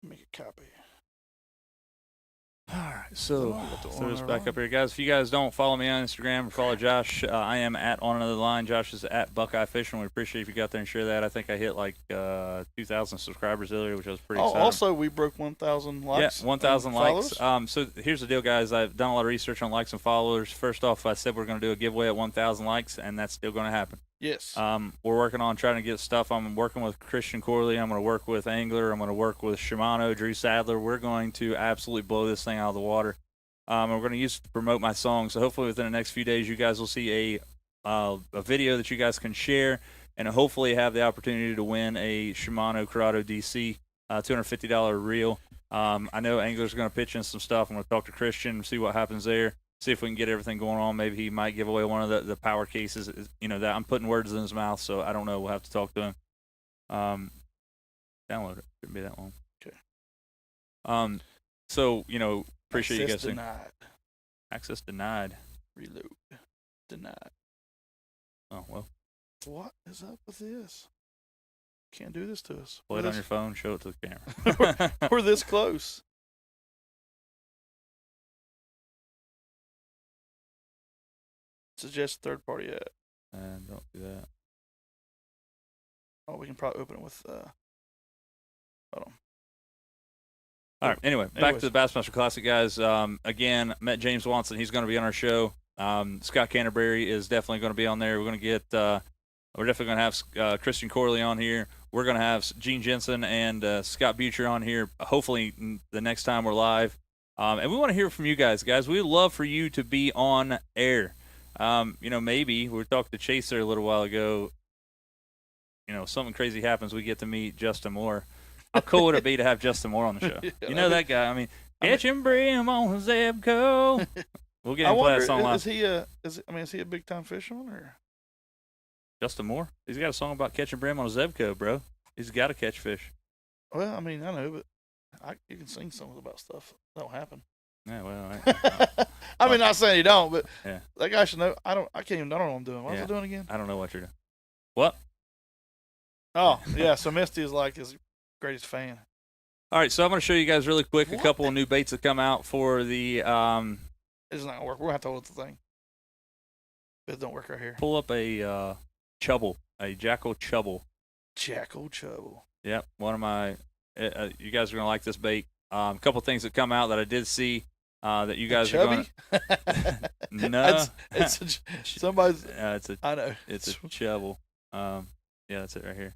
Make a copy. All right, so throw this back up here, guys. If you guys don't follow me on Instagram or follow Josh, I am at On Another Line. Josh is at Buckeye Fishing. We appreciate if you got there and share that. I think I hit like 2,000 subscribers earlier, which I was pretty excited. Also, we broke 1,000 likes. Yeah, 1,000 likes. So here's the deal, guys. I've done a lot of research on likes and followers. First off, I said we're going to do a giveaway at 1,000 likes, and that's still going to happen. Yes. We're working on trying to get stuff. I'm working with Christian Corley. I'm going to work with Angler. I'm going to work with Shimano, Drew Sadler. We're going to absolutely blow this thing out of the water. And we're going to use it to promote my song. So hopefully within the next few days, you guys will see a video that you guys can share and hopefully have the opportunity to win a Shimano Corrado DC $250 reel. I know Angler's going to pitch in some stuff. I'm going to talk to Christian, see what happens there, see if we can get everything going on. Maybe he might give away one of the power cases. You know, that I'm putting words in his mouth, so I don't know. We'll have to talk to him. Download it. Shouldn't be that long. Okay. So, you know, appreciate Access you guys. denied. Access denied. Reload. Denied. Oh, well. What is up with this? Can't do this to us. Play it on your phone. Show it to the camera. We're this close. Suggest third-party app. And don't do that. Oh, we can probably open it with. Hold on. All right. Anyway, back to the Bassmaster Classic, guys. Again, met James Watson. He's going to be on our show. Scott Canterbury is definitely going to be on there. We're going to get. We're definitely going to have Christian Corley on here. We're going to have Gene Jensen and Scott Butcher on here. Hopefully, the next time we're live. And we want to hear from you guys. We'd love for you to be on air. You know, maybe we talked to Chase there a little while ago. You know, something crazy happens. We get to meet Justin Moore. How cool would it be to have Justin Moore on the show? You know that guy. I mean, catching brim on Zebco. We'll get him to play that song live. Is he a big time fisherman or? Justin Moore? He's got a song about catching brim on a Zebco, bro. He's got to catch fish. Well, I mean, I know, but you can sing songs about stuff that don't happen. Yeah, well, I mean, not saying you don't, but yeah. That guy should know. I don't know what I'm doing. What was I doing again? I don't know what you're doing. What? Oh, yeah. So Misty is like his greatest fan. All right, so I'm going to show you guys really quick a couple of new baits that come out for the. It's not gonna work. We're gonna have to hold the thing. It don't work right here. Pull up a chubble, a jackal chubble. Jackal chubble. Yep, one of my. You guys are going to like this bait. A couple things that come out that I did see that you guys are going to. No. Somebody's. It's a. I know. It's a chubble. Yeah, that's it right here.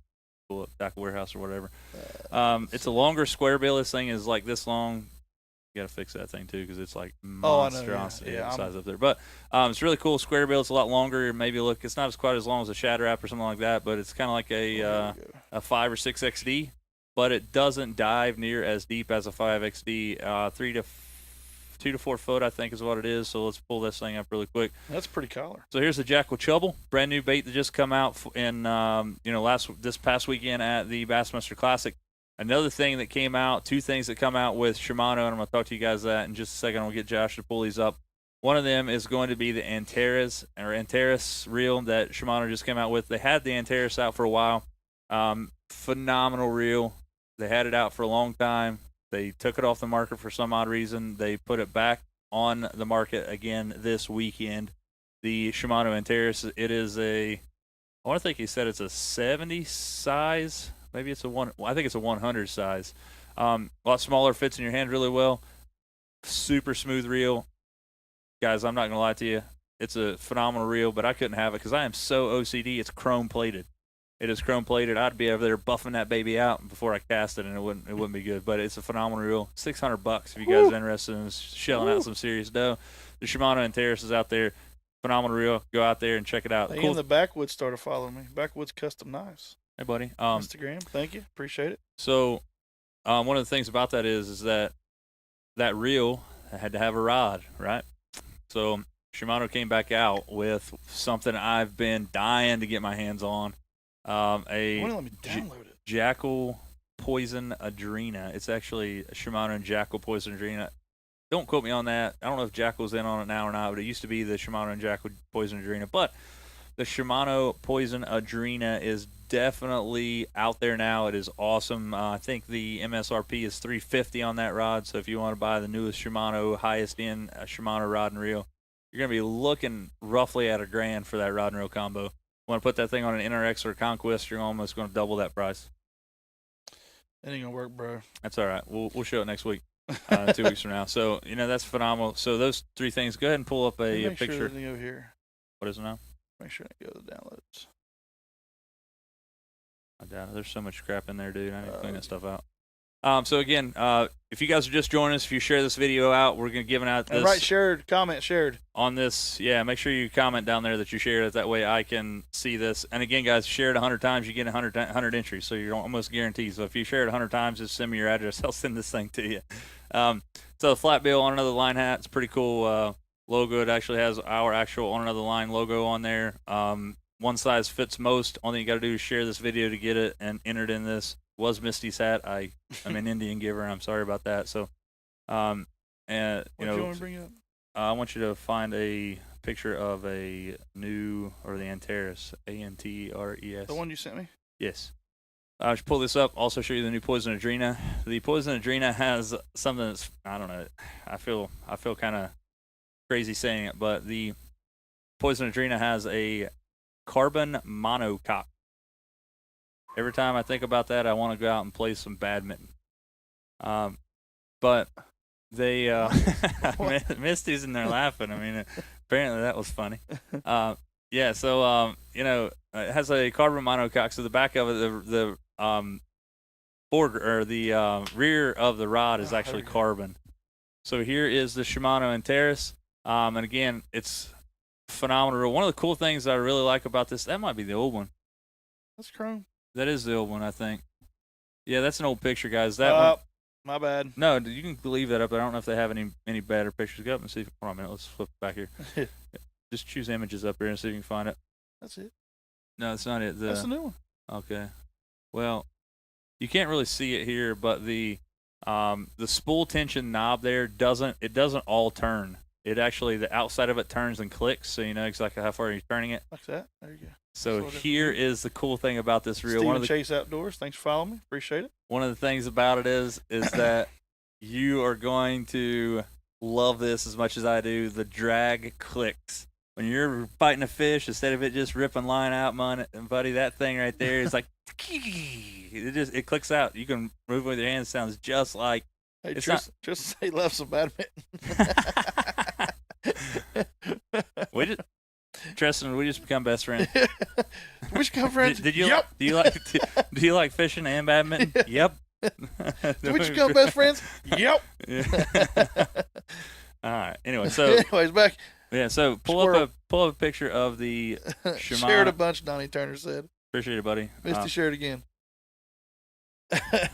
Pull up Dock Warehouse or whatever. It's a longer square bill. This thing is like this long. You got to fix that thing too because it's like monstrosity size up there. But it's really cool. Square bill. It's a lot longer. Maybe look. It's not quite as long as a Shatter Wrap or something like that, but it's kind of like a 5 or 6 XD. But it doesn't dive near as deep as a 5 XD. 2 to 4 foot, I think, is what it is. So let's pull this thing up really quick. That's pretty color. So here's the Jackal Chubble, brand new bait that just come out in this past weekend at the Bassmaster Classic. Another thing that came out, 2 things that come out with Shimano, and I'm going to talk to you guys that in just a second. We'll get Josh to pull these up. One of them is going to be the Antares reel that Shimano just came out with. They had the Antares out for a while. Phenomenal reel. They had it out for a long time. They took it off the market for some odd reason. They put it back on the market again this weekend. The Shimano Antares, it is I want to think he said it's a 70 size. Maybe it's I think it's a 100 size. A lot smaller, fits in your hand really well. Super smooth reel. Guys, I'm not going to lie to you. It's a phenomenal reel, but I couldn't have it because I am so OCD. It's chrome plated. It is chrome plated. I'd be over there buffing that baby out before I cast it, and it wouldn't be good. But it's a phenomenal reel. $600 if you guys are interested in shelling out some serious dough. The Shimano Antares is out there. Phenomenal reel. Go out there and check it out. Hey, and the Backwoods started following me. Backwoods Custom Knives. Hey, buddy. Instagram. Thank you. Appreciate it. So, one of the things about that is that reel had to have a rod, right? So Shimano came back out with something I've been dying to get my hands on. Why don't let me download it? Jackal Poison Adrena. It's actually a Shimano and Jackal Poison Adrena. Don't quote me on that. I don't know if Jackal's in on it now or not, but it used to be the Shimano and Jackal Poison Adrena. But the Shimano Poison Adrena is definitely out there now. It is awesome. I think the MSRP is $350 on that rod. So if you want to buy the newest Shimano, highest end Shimano rod and reel, you're going to be looking roughly at $1,000 for that rod and reel combo. Want to put that thing on an NRX or a Conquest, you're almost going to double that price. It ain't going to work, bro. That's all right. We'll show it next week, 2 weeks from now. So, that's phenomenal. So those 3 things, go ahead and pull up a picture. Sure here. What is it now? Make sure I go to the downloads. doubt it. There's so much crap in there, dude. I need to clean that stuff out. So again, if you guys are just joining us, if you share this video out, we're going to give out this. And right, shared, comment, shared. On this, yeah, make sure you comment down there that you shared it. That way I can see this. And again, guys, share it 100 times, you get 100 entries. So you're almost guaranteed. So if you share it 100 times, just send me your address. I'll send this thing to you. So the flat bill on another line hat, it's pretty cool logo. It actually has our actual on another line logo on there. One size fits most. Only thing you got to do is share this video to get it and enter it in this. Was Misty's hat. I'm an Indian giver. I'm sorry about that. So, and What do you want to bring up? I want you to find a picture of a new or the Antares, Antres. The one you sent me. Yes. I should pull this up. Also show you the new Poison Adrena. The Poison Adrena has something that's, I don't know. I feel kind of crazy saying it, but the Poison Adrena has a carbon monocoque. Every time I think about that, I want to go out and play some badminton. But they, Misty's in there laughing. I mean, apparently that was funny. Yeah, so, it has a carbon monocoque. So the back of it, the rear of the rod is actually carbon. So here is the Shimano Antares. And again, it's phenomenal. One of the cool things I really like about this, that might be the old one. That's chrome. That is the old one, I think. Yeah, that's an old picture, guys. That one. My bad. No, you can leave that up. I don't know if they have any better pictures. Go up and see. Hold on a minute. Let's flip it back here. Just choose images up here and see if you can find it. That's it. No, that's not it. That's the new one. Okay. Well, you can't really see it here, but the spool tension knob there doesn't all turn. It actually, the outside of it turns and clicks, so you know exactly how far you're turning it. Like that. There you go. So here is the cool thing about this reel. Steven Chase Outdoors. Thanks for following me. Appreciate it. One of the things about it is that you are going to love this as much as I do. The drag clicks. When you're fighting a fish, instead of it just ripping line out, buddy, that thing right there is like, it clicks out. You can move with your hands. It sounds just like. Hey, just say left some badminton. Tristan, we just become best friends. We should become friends. Do you like fishing and badminton? Yep. Did we just become best friends? Yep. Yeah. All right. Anyway, so anyways, back. Yeah. So pull up a picture of the Shimano. Shared a bunch. Donnie Turner said. Appreciate it, buddy. Misty shared again.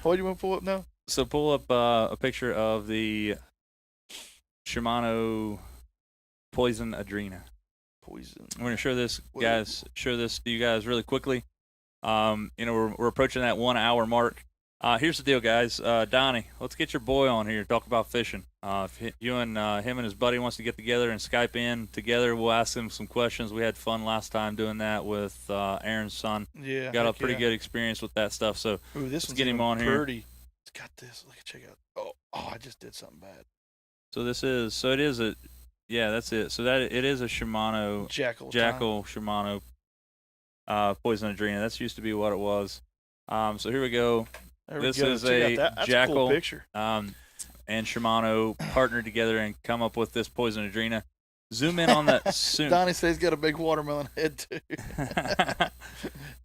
What do you want to pull up now? So pull up a picture of the Shimano Poison Adrena. Poison. We're gonna show this to you guys really quickly. We're approaching that 1 hour mark. Here's the deal, guys. Donnie, let's get your boy on here. Talk about fishing. If you and him and his buddy wants to get together and Skype in together, we'll ask him some questions. We had fun last time doing that with Aaron's son. Yeah. Got a pretty good experience with that stuff. So let's get him on pretty. here. It's got this. Look, check out. Oh, I just did something bad. So it is a. Yeah, that's it. So it is a Shimano Jackal Shimano Poison Adrena. That's used to be what it was. So here we go. This is a Jackal, cool picture. And Shimano partnered together and come up with this Poison Adrena. Zoom in on that soon. Donnie says he's got a big watermelon head too.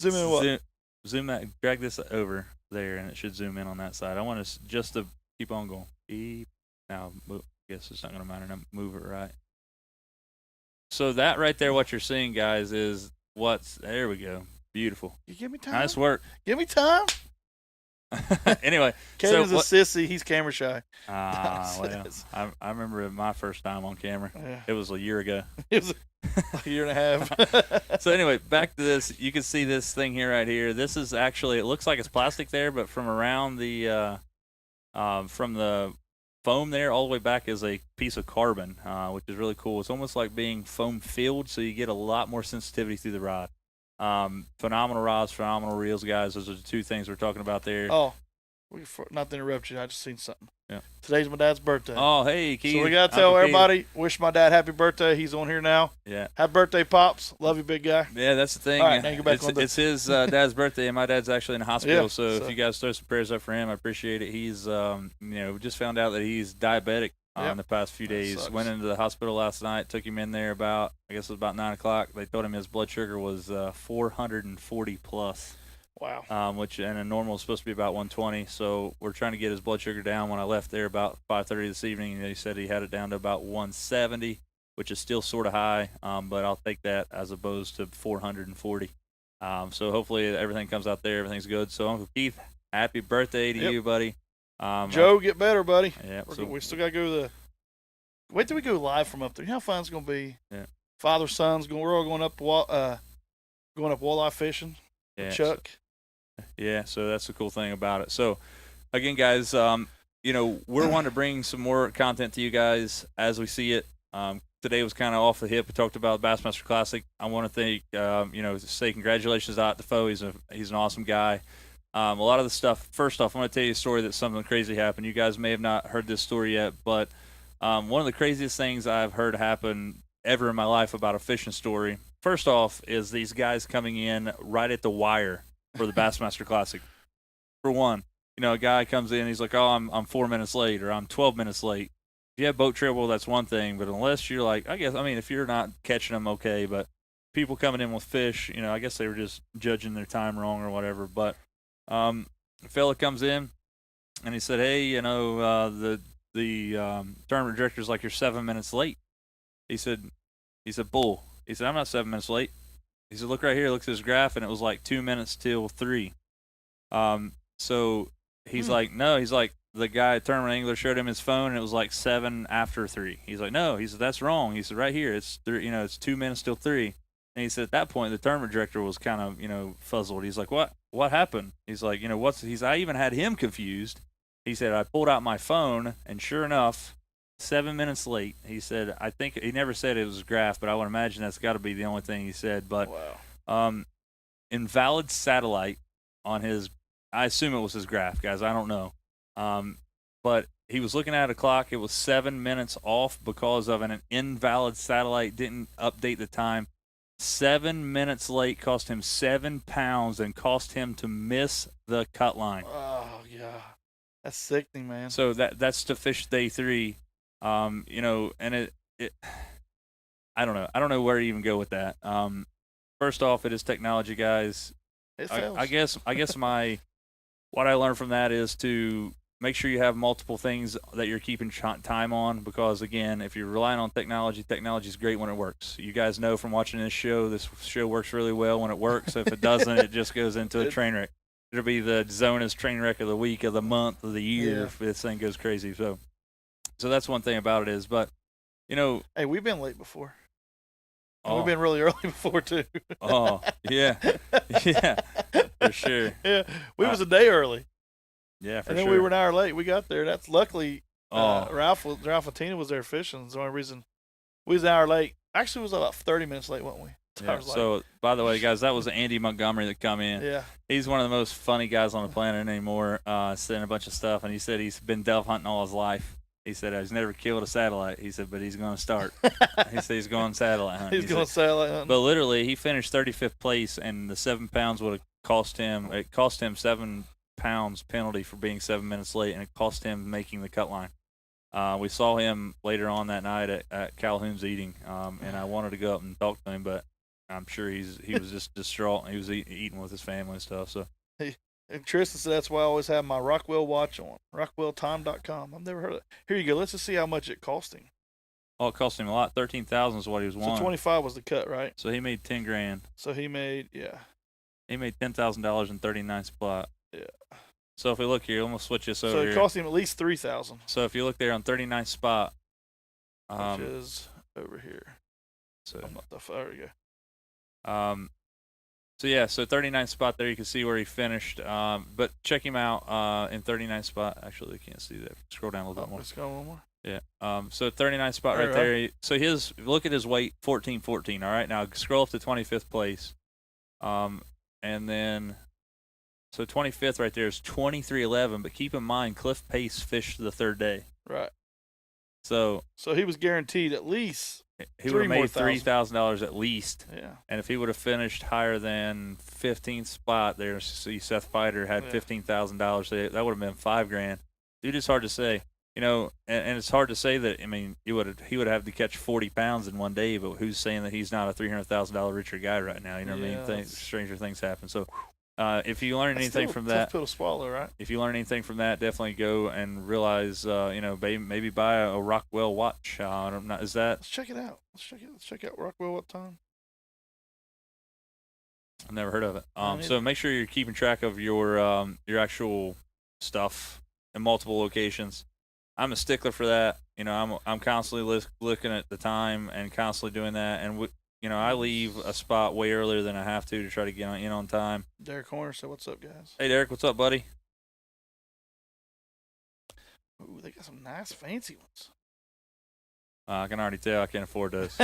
Zoom in what? Zoom that. Drag this over there, and it should zoom in on that side. I want us just to keep on going. Now, I guess it's not going to matter. Now move it right. So that right there, what you're seeing, guys, is there we go. Beautiful. You give me time. Nice work. Give me time. Anyway, Caden's a sissy. He's camera shy. Well, I remember my first time on camera. Yeah. It was a year ago. It was a year and a half. So anyway, back to this. You can see this thing here right here. This is actually, it looks like it's plastic there, but from around the foam there all the way back is a piece of carbon, which is really cool. It's almost like being foam filled, so you get a lot more sensitivity through the rod. Phenomenal rods, phenomenal reels, guys. Those are the two things we're talking about there. Oh, not to interrupt you, I just seen something. Yeah. Today's my dad's birthday. Oh, hey, Keith. So we got to tell everybody, wish my dad happy birthday. He's on here now. Yeah. Happy birthday, Pops. Love you, big guy. Yeah, that's the thing. All right, now you go back it's his dad's birthday, and my dad's actually in the hospital. Yeah, so if you guys throw some prayers up for him, I appreciate it. He's, we just found out that he's diabetic in the past few days. Sucks. Went into the hospital last night, took him in there about 9 o'clock. They told him his blood sugar was 440 plus. Wow. which and a normal is supposed to be about 120. So we're trying to get his blood sugar down. When I left there about 5:30 this evening, he said he had it down to about 170, which is still sort of high, but I'll take that as opposed to 440. So hopefully everything comes out there, everything's good. So Uncle Keith, happy birthday to you, buddy. Joe, get better, buddy. Yeah, We still got to go to the. Wait till we go live from up there. You know how fun it's going to be? Yeah. Father, son's going. We're all going up walleye fishing. Yeah, Chuck. So that's the cool thing about it. So, again, guys, we're wanting to bring some more content to you guys as we see it. Today was kind of off the hip. We talked about Bassmaster Classic. I want to thank, say congratulations out to Foe. He's an awesome guy. A lot of the stuff. First off, I want to tell you a story that something crazy happened. You guys may have not heard this story yet, but one of the craziest things I've heard happen ever in my life about a fishing story. First off, is these guys coming in right at the wire for the Bassmaster Classic. For one, a guy comes in, he's like, "Oh, I'm 4 minutes late," or "I'm 12 minutes late." If you have boat trouble, that's one thing, but unless you're like, if you're not catching them, okay, but people coming in with fish, I guess they were just judging their time wrong or whatever. But a fella comes in, and he said, "Hey, the tournament director's like, you're 7 minutes late." He said, "Bull." He said, "I'm not 7 minutes late." He said, "Look right here." Looks at his graph, and it was like 2 minutes till 3. So he's like, "No." He's like, the guy at Tournament Angler showed him his phone, and it was like 7 after 3. He's like, "No." He said, "That's wrong." He said, "Right here, it's 3, it's 2 minutes till 3. And he said at that point, the tournament director was kind of, fuzzled. He's like, What happened?" He's like, I even had him confused. He said, "I pulled out my phone, and sure enough, 7 minutes late." He said, I think he never said it was a graph, but I would imagine that's got to be the only thing he said. But invalid satellite on his, I assume it was his graph, guys. I don't know. But he was looking at a clock. It was 7 minutes off because of an invalid satellite. Didn't update the time. 7 minutes late cost him 7 pounds and cost him to miss the cut line. Oh, yeah. That's sickening, man. So that's to fish day 3. And it I don't know. I don't know where to even go with that. First off, it is technology, guys. It fails. I guess what I learned from that is to make sure you have multiple things that you're keeping time on, because again, if you're relying on technology is great when it works. You guys know from watching this show works really well when it works. If it doesn't, it just goes into a train wreck. It'll be the Zona's train wreck of the week, of the month, of the year if this thing goes crazy. So that's one thing about it is, but hey, we've been late before. Oh. We've been really early before too. Oh, yeah, for sure. Yeah, we was a day early. Yeah, for and then sure. we were an hour late. We got there. That's luckily Ralph and Tina was there fishing. It's the only reason we was an hour late. Actually, it was about 30 minutes late, weren't we? Yeah. So, by the way, guys, that was Andy Montgomery that come in. Yeah. He's one of the most funny guys on the planet anymore, saying a bunch of stuff. And he said he's been dove hunting all his life. He said he's never killed a satellite. He said, but he's going to start. He said he's going satellite hunting. He's going satellite hunting. But literally, he finished 35th place, and the 7 pounds would have cost him. It cost him 7 pounds penalty for being 7 minutes late, and it cost him making the cut line. We saw him later on that night at Calhoun's eating, and I wanted to go up and talk to him, but I'm sure he was just distraught. He was eating with his family and stuff. So. And Tristan said that's why I always have my Rockwell watch on. RockwellTime.com. I've never heard of it. Here you go. Let's just see how much it cost him. Oh, it cost him a lot. 13,000 is what he was wanting. So 25 was the cut, right? So he made 10 grand. So he made He made $10,000 in 39 spot. Yeah. So if we look here, I'm gonna switch this over. So it here. cost him at least 3,000. So if you look there on 39 spot, which is over here. So I'm not there we go. So yeah, so 39 spot there, you can see where he finished. But check him out in 39 spot. Actually, you can't see that. Scroll down a little bit more. Let's go one more. Yeah. So 39 spot right there. So look at his weight, 14-14. All right, now scroll up to 25th place. And then, so 25th right there is 23.11. But keep in mind, Cliff Pace fished the third day. Right. So he was guaranteed at least. He would have made $3,000 at least. Yeah. And if he would have finished higher than 15th spot there, see Seth Fighter had $15,000. So that would have been $5 grand. Dude, it's hard to say. And it's hard to say that. I mean, he would have to catch 40 pounds in one day, but who's saying that he's not a $300,000 richer guy right now? You know what I mean? Stranger things happen. So If you learn That's anything still from a tough that, pill to swallow, right? if you learn anything from that, definitely go and realize, maybe buy a Rockwell watch. I don't know, is that? Let's check it out. Let's check out Rockwell Uptime. I've never heard of it. I don't So either. make sure you're keeping track of your actual stuff in multiple locations. I'm a stickler for that. I'm constantly looking at the time and constantly doing that. And I leave a spot way earlier than I have to try to get in on time. Derek Horner said, "What's up, guys?" Hey, Derek, what's up, buddy? Ooh, they got some nice, fancy ones. I can already tell I can't afford those.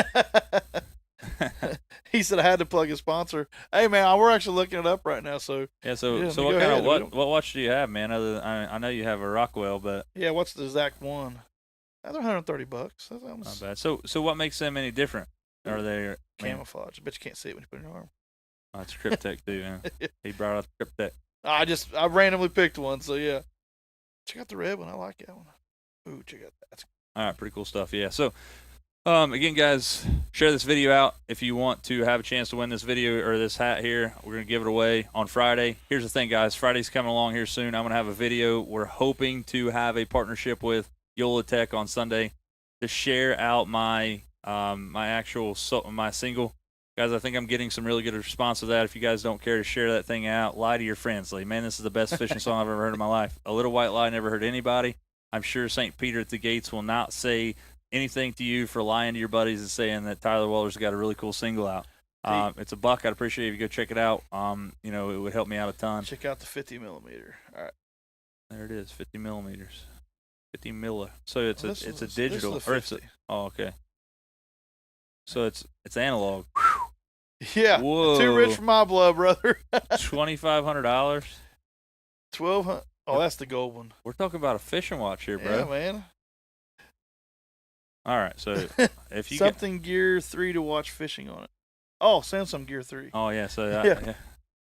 He said I had to plug a sponsor. Hey, man, we're actually looking it up right now. So Yeah. So Yeah, so go what kind ahead. of what watch do you have, man? Other than, I know you have a Rockwell, but yeah, what's the exact one? They're $130. That not was bad. So what makes them any different? Are they I mean, camouflage. I bet you can't see it when you put it in your arm. oh, it's Cryptek too. Man. He brought out the Cryptek. I randomly picked one. So yeah, check out the red one. I like that one. Ooh, check out that. All right, pretty cool stuff. Yeah. So, again, guys, share this video out if you want to have a chance to win this video or this hat here. We're gonna give it away on Friday. Here's the thing, guys. Friday's coming along here soon. I'm gonna have a video. We're hoping to have a partnership with Yola Tech on Sunday to share out my my single. Guys, I think I'm getting some really good response to that. If you guys don't care to share that thing out, lie to your friends. Like, man, this is the best fishing song I've ever heard in my life. A Little White Lie never hurt anybody. I'm sure St. Peter at the Gates will not say anything to you for lying to your buddies and saying that Tyler Weller's got a really cool single out. It's a buck. I'd appreciate if you go check it out. It would help me out a ton. Check out the 50 millimeter. All right. There it is, 50 millimeters. 50 miller. So it's Well, a this digital. is a Or it's 50. oh, okay. So it's analog. Yeah. Whoa. Too rich for my blood, brother. $2,500. 1200. Oh, that's the gold one. We're talking about a fishing watch here, bro. Yeah, man. All right, so if you Something Gear 3 to watch fishing on it. Oh, Samsung Gear 3. oh yeah, so Yeah.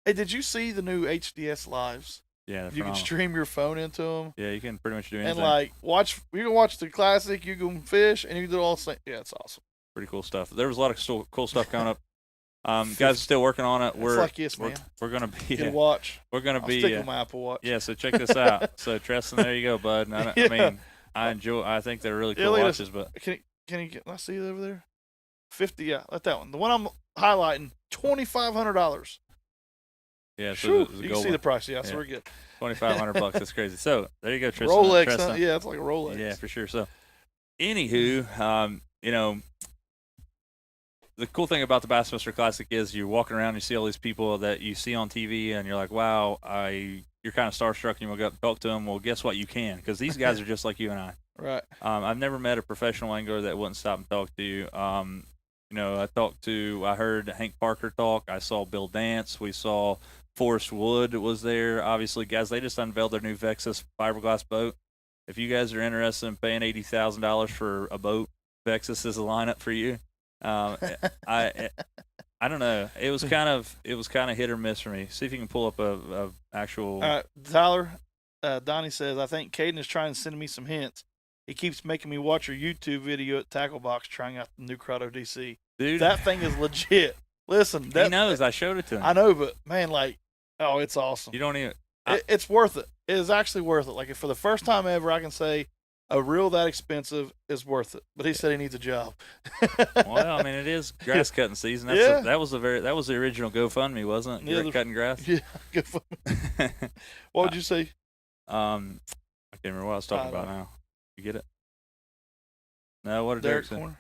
Hey, did you see the new HDS lives? yeah, You can phenomenal. stream your phone into them Yeah, you can pretty much do and anything. like watch. You can watch the classic. You can fish, and you can do all the same. Yeah, it's awesome. Pretty cool stuff. There was a lot of cool stuff coming up. Guys are still working on it. It's like yes, we're man. we're gonna be Get a watch. we're gonna I'll be stick with my Apple Watch. yeah. So check this out. So Treston, there you go, bud. I Yeah. mean, I think they're really Yeah, cool look at watches, but Can you get? I see it over there. 50. Yeah, let that one. The one I'm highlighting. $2,500. yeah. So Whew, the you can gold see the price. Yeah, so Yeah. we're good. $2,500. That's crazy. So there you go, Tristan. Rolex. Huh? Tristan. Yeah, it's like a Rolex. Yeah, for sure. So, anywho, the cool thing about the Bassmaster Classic is you're walking around, you see all these people that you see on TV, and you're like, wow, you're kind of starstruck, and you want to go up and talk to them. Well, guess what? You can, because these guys are just like you and I. Right. I've never met a professional angler that wouldn't stop and talk to you. I heard Hank Parker talk. I saw Bill Dance. We saw Forrest Wood was there. Obviously, guys, they just unveiled their new Vexus fiberglass boat. If you guys are interested in paying $80,000 for a boat, Vexus is a lineup for you. I don't know. It was kind of hit or miss for me. See if you can pull up a actual. All right, Tyler. Donnie says, I think Caden is trying to send me some hints. He keeps making me watch your YouTube video at Tackle Box trying out the new Crotto DC. Dude, That thing is legit. Listen, he that, knows. I showed it to him. I know, but man, like, oh, it's awesome. You don't even. It's worth it. It is actually worth it. Like, for the first time ever, I can say a reel that expensive is worth it. But he said he needs a job. Well, I mean, it is grass cutting season. Yeah. That was the original GoFundMe, wasn't it? Yeah, You're cutting grass. Yeah, good for What would you say? I can't remember what I was talking about now. You get it? No, what did Derek say? Corner.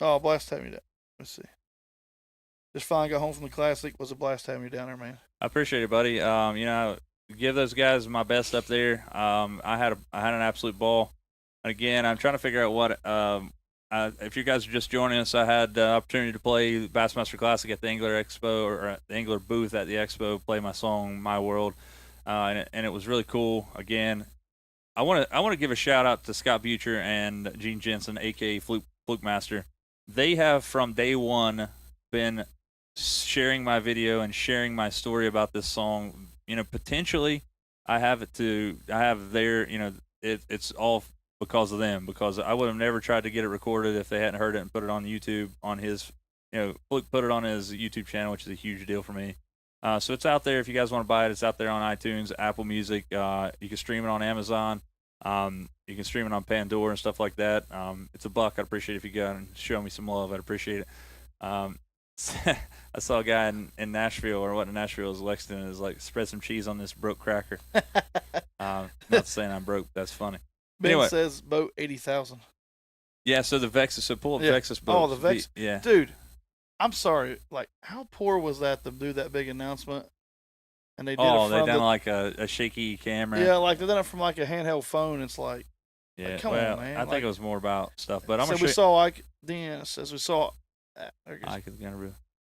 Oh, blast having you down. Let's see. Just finally got home from the Classic. Was a blast having you down there, man. I appreciate it, buddy. Give those guys my best up there. I had an absolute ball. And again, I'm trying to figure out what. If you guys are just joining us, I had the opportunity to play the Bassmaster Classic at the Angler Expo or at the Angler booth at the Expo. Play my song "My World," and it was really cool. Again, I want to give a shout out to Scott Butcher and Gene Jensen, aka Fluke Master. They have from day one been sharing my video and sharing my story about this song. Potentially, it's all because of them, because I would have never tried to get it recorded if they hadn't heard it and put it on YouTube on his Fluke put it on his YouTube channel, which is a huge deal for me. So it's out there if you guys want to buy it. It's out there on iTunes, Apple Music. You can stream it on Amazon. You can stream it on Pandora and stuff like that. It's $1. I'd appreciate it if you go and show me some love. I'd appreciate it. I saw a guy in Nashville, or what in Nashville is Lexington, is like, spread some cheese on this broke cracker. Not saying I'm broke, but that's funny. Ben Anyway. says boat 80,000. Yeah, so the Vexus. So pull up Yeah. Vexus boat. Oh, the Vex. Yeah. Dude, I'm sorry. Like, how poor was that to do that big announcement? And they did it They from done like a shaky camera. yeah, like they done it from like a handheld phone. It's like, Yeah. come well, on, man. I think Like- it was more about stuff, but I'm so gonna we show saw like then it says we saw there it goes. I could interview.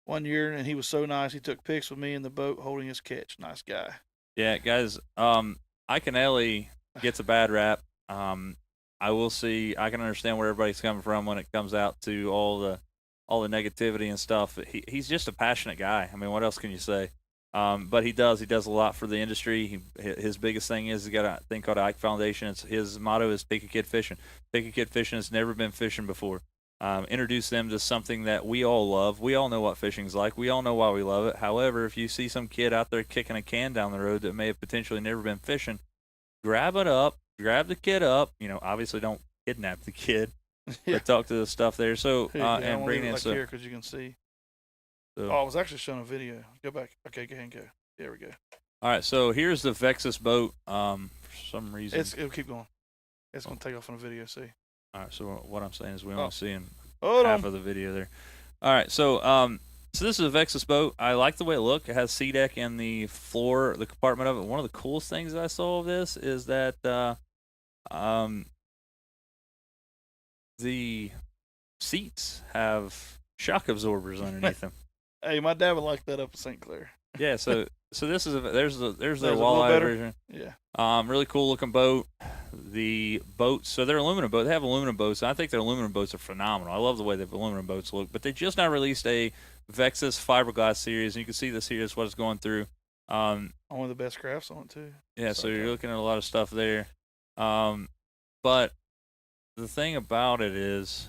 One year, and he was so nice. He took pics with me in the boat holding his catch. Nice guy. Yeah, guys. Ike and Ellie gets a bad rap. I will see. I can understand where everybody's coming from when it comes out to all the negativity and stuff. He's just a passionate guy. I mean, what else can you say? But he does a lot for the industry. His biggest thing is he's got a thing called Ike Foundation. His motto is "Take a kid fishing." Take a kid fishing has never been fishing before. Introduce them to something that we all love. We all know what fishing's like. We all know why we love it. However, if you see some kid out there kicking a can down the road that may have potentially never been fishing, grab it up, grab the kid up. Obviously don't kidnap the kid, Yeah. but talk to the stuff there. So and bring in like so, here because you can see. so- Oh, I was actually showing a video. Go back. Okay, go ahead and go. There we go. All right, so here's the Vexus boat. For some reason, It'll keep going. It's gonna take off on the video. See. all right. So what I'm saying is we Oh. only seeing Hold half on. of the video there. All right, so so this is a Vexus boat. I like the way it looked. It has sea deck in the floor, the compartment of it. One of the coolest things that I saw of this is that the seats have shock absorbers underneath them. Hey, my dad would like that up in St. Clair. Yeah, so this is there's their There's a little walleye better. version. Yeah. Really cool looking boat. The boats, so they're aluminum boats. They have aluminum boats. And I think their aluminum boats are phenomenal. I love the way the aluminum boats look. But they just now released a Vexus fiberglass series, and you can see this here is what it's going through. One of the best crafts on it too. Yeah, so you're Okay. looking at a lot of stuff there. But the thing about it is,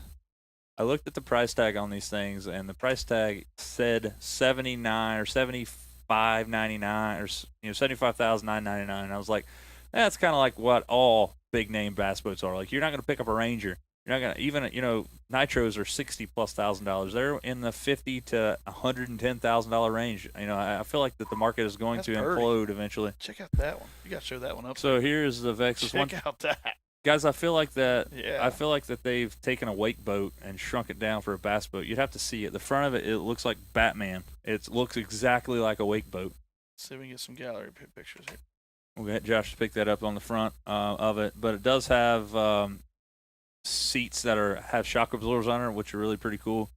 I looked at the price tag on these things, and the price tag said $79 or $75.99 or $75,999. And I was like, that's kind of like what all big name bass boats are. Like, you're not going to pick up a Ranger. You're not going to even nitros are $60,000+. They're in the $50,000 to $110,000 range. I feel like that the market is going That's to dirty. implode eventually. Check out that one. You gotta show that one up. So here's the Vexus one. Check out that. Guys, I feel like that. Yeah. I feel like that they've taken a wake boat and shrunk it down for a bass boat. You'd have to see it. The front of it, it looks like Batman. It looks exactly like a wake boat. See if we can get some gallery pictures here. We'll get Josh to pick that up on the front of it, but it does have seats that have shock absorbers on it, which are really pretty cool.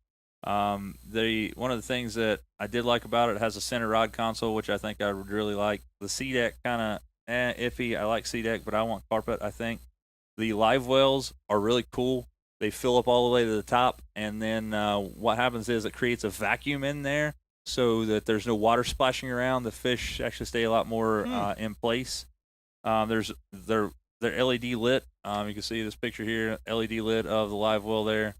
One of the things that I did like about it has a center rod console, which I think I would really like. The sea deck kind of iffy. I like sea deck, but I want carpet. I think the live wells are really cool. They fill up all the way to the top, and then what happens is it creates a vacuum in there, so that there's no water splashing around. The fish actually stay a lot more in place. They're LED lit. You can see this picture here, LED lit of the live well there.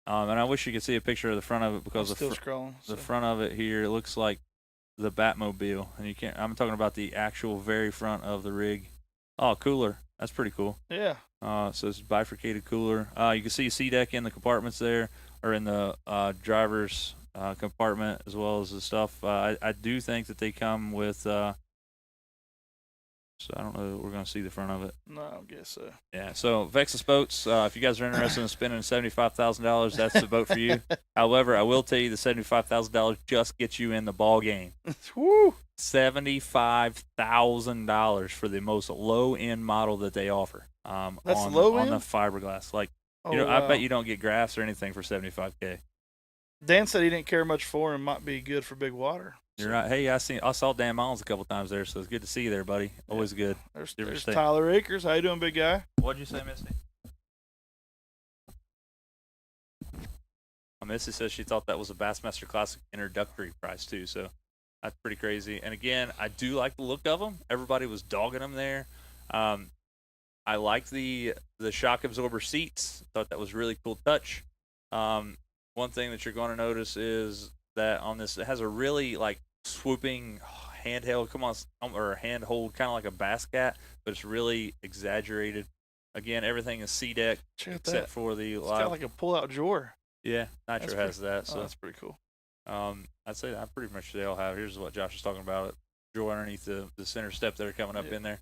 And I wish you could see a picture of the front of it because I'm still scrolling. the So. front of it here, it looks like the Batmobile, and you can't. I'm talking about the actual very front of the rig. Oh, cooler. That's pretty cool. Yeah. So it's bifurcated cooler. You can see sea deck in the compartments there, or in the driver's compartment, as well as the stuff. I do think that they come with. So I don't know that we're going to see the front of it. No, I don't guess so. Yeah. So Vexus boats. If you guys are interested in spending $75,000, that's the boat for you. However, I will tell you the $75,000 just gets you in the ball game. Woo! $75,000 for the most low end model that they offer. That's on, low on end? the fiberglass. Like, Oh, I wow. bet you don't get graphs or anything for $75K. Dan said he didn't care much for him. Might be good for big water. You're right. Hey, I saw Dan Mullins a couple times there, so it's good to see you there, buddy. Always good. There's Different state. Tyler Akers. How you doing, big guy? What'd you say, Misty? Missy says she thought that was a Bassmaster Classic introductory price too, so that's pretty crazy. And again, I do like the look of them. Everybody was dogging them there. I liked the shock absorber seats. Thought that was really cool touch. one thing that you're going to notice is that on this, it has a really like swooping handheld, or handhold, kind of like a bass cat, but it's really exaggerated. Again, everything is C deck Check out except that. for the It's live. got like a pull-out drawer. Yeah, Nitro That's has that. So that's pretty cool. I'd say I'm pretty much they all have. Here's what Josh is talking about: drawer underneath the center step that are coming up in there.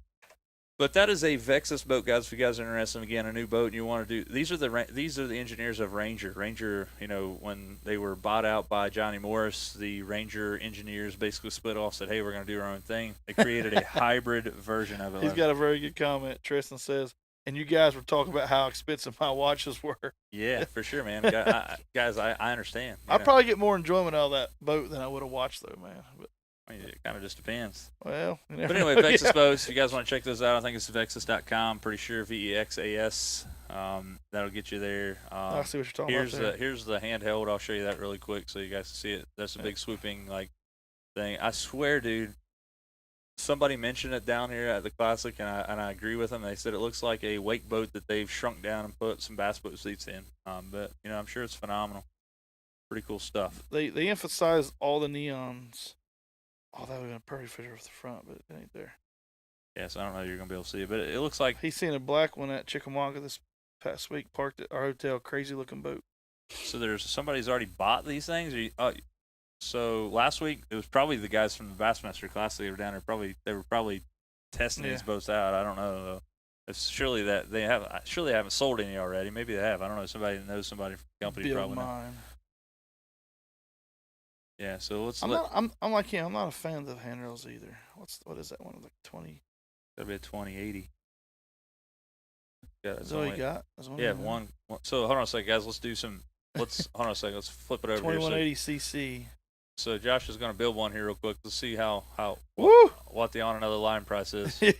But that is a Vexus boat, guys. If you guys are interested in, again, a new boat and you want to do, these are the engineers of Ranger. Ranger, when they were bought out by Johnny Morris, the Ranger engineers basically split off, said, "Hey, we're going to do our own thing." They created a hybrid version of it. He's got a very good comment. Tristan says, and you guys were talking about how expensive my watches were. Yeah, for sure, man. Guys, I understand. I'd probably get more enjoyment out of that boat than I would have watched, though, man. But, I mean, it kind of just depends. well, But anyway, Vexus boats. If you guys want to check those out, I think it's Vexus.com. Pretty sure VEXAS. That'll get you there. I see what you're talking about. Here's the handheld. I'll show you that really quick so you guys can see it. That's a big swooping thing. I swear, dude. Somebody mentioned it down here at the Classic, and I agree with them. They said it looks like a wake boat that they've shrunk down and put some bass boat seats in. But I'm sure it's phenomenal. Pretty cool stuff. They emphasize all the neons. Oh, that would have been a perfect picture of the front, but it ain't there. Yeah, so I don't know if you're going to be able to see it, but it looks like... He's seen a black one at Chickamauga this past week, parked at our hotel. Crazy looking boat. So somebody's already bought these things? So last week, it was probably the guys from the Bassmaster class. They were down there. They were probably testing these boats out. I don't know. It's surely they haven't sold any already. Maybe they have. I don't know. Somebody that knows somebody from the company probably knows. Yeah, so I'm like him. I'm not a fan of the handrails either. What is that one? Like 20? That'd be a 2080. Yeah, Is that what you got? One. So hold on a second, guys. Hold on a second. Let's flip it over 2180 cc. So Josh is going to build one here real quick. Let's see what the on another line price is. So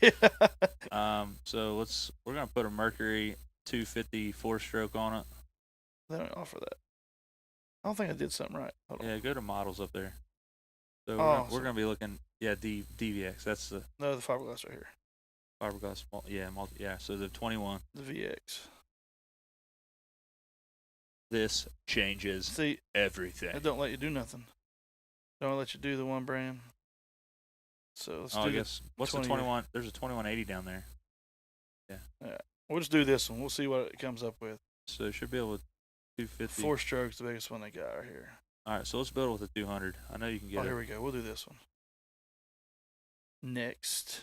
we're going to put a Mercury 250 4-stroke on it. They don't offer that. I don't think I did something right. Hold on. Yeah, go to models up there. So we're going to be looking, DVX. That's the fiberglass right here. Fiberglass, so the 21. The VX. This changes everything. It don't let you do nothing. Don't let you do the one brand. So let's do I guess, what's the 21? There's a 2180 down there. Yeah. We'll just do this one. We'll see what it comes up with. So it should be able to 250. 4 strokes, the biggest one they got right here. All right, so let's build it with a 200. I know you can get it. Here we go. We'll do this one. Next.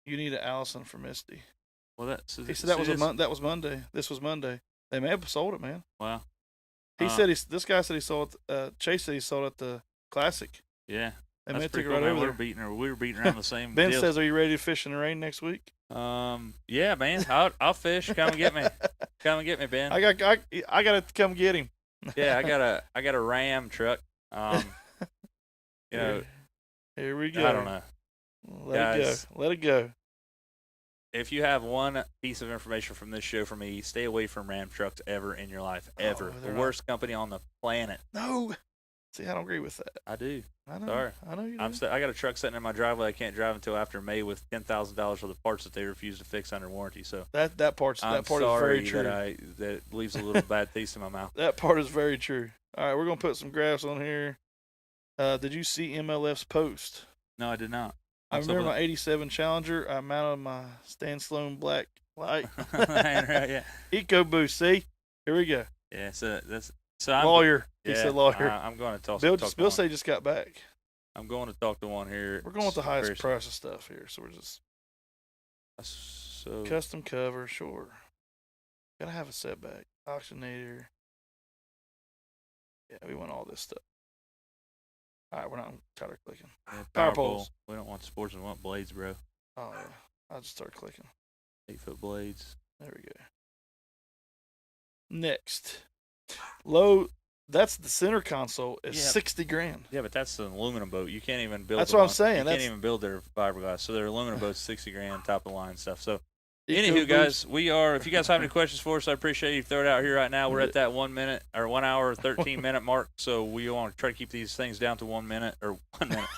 You need an Allison for Misty. Well, he said that was Monday. This was Monday. They may have sold it, man. Wow. This guy said he sold it. Chase said he sold it at the Classic. Yeah. They may have took it cool, right man. over there. We were beating around the same. Ben deals. says, "Are you ready to fish in the rain next week?" Yeah, man. I'll fish. Come and get me. Come and get me, Ben. I got to come get him. Yeah, I got a Ram truck. Here we go. I don't know. Let it go. If you have one piece of information from this show for me, stay away from Ram trucks ever in your life. Ever. The worst company on the planet. No. See, I don't agree with that. I do. I know. Sorry. I know you do. I got a truck sitting in my driveway I can't drive until after May with $10,000 worth of parts that they refuse to fix under warranty. So that part is very true. That leaves a little bad taste in my mouth. That part is very true. All right, we're gonna put some graphs on here. Did you see MLF's post? No, I did not. I remember my '87 Challenger. I mounted my Stan Sloan black light. Yeah. EcoBoost. See, here we go. Yeah. Lawyer. He said lawyer. I'm going to talk. Bill said he just got back. I'm going to talk to one here. We're going with the highest price of stuff here, so we're just custom cover. Sure. Gotta have a setback. Oxygenator. Yeah, we want all this stuff. All right, we're not tighter clicking. Yeah, power poles. We don't want sports. We want blades, bro. Oh yeah. I'll just start clicking. 8-foot blades. There we go. Next. Low. That's the center console is $60,000. Yeah, but that's an aluminum boat. You can't even build. That's what I'm saying. You can't even build their fiberglass. So their aluminum boats $60,000, top of the line stuff. So, anywho, guys, if you guys have any questions for us, I appreciate you throw it out here right now. We're at that 1 minute or 1 hour 13 minute mark. So we want to try to keep these things down to 1 minute or 1 minute.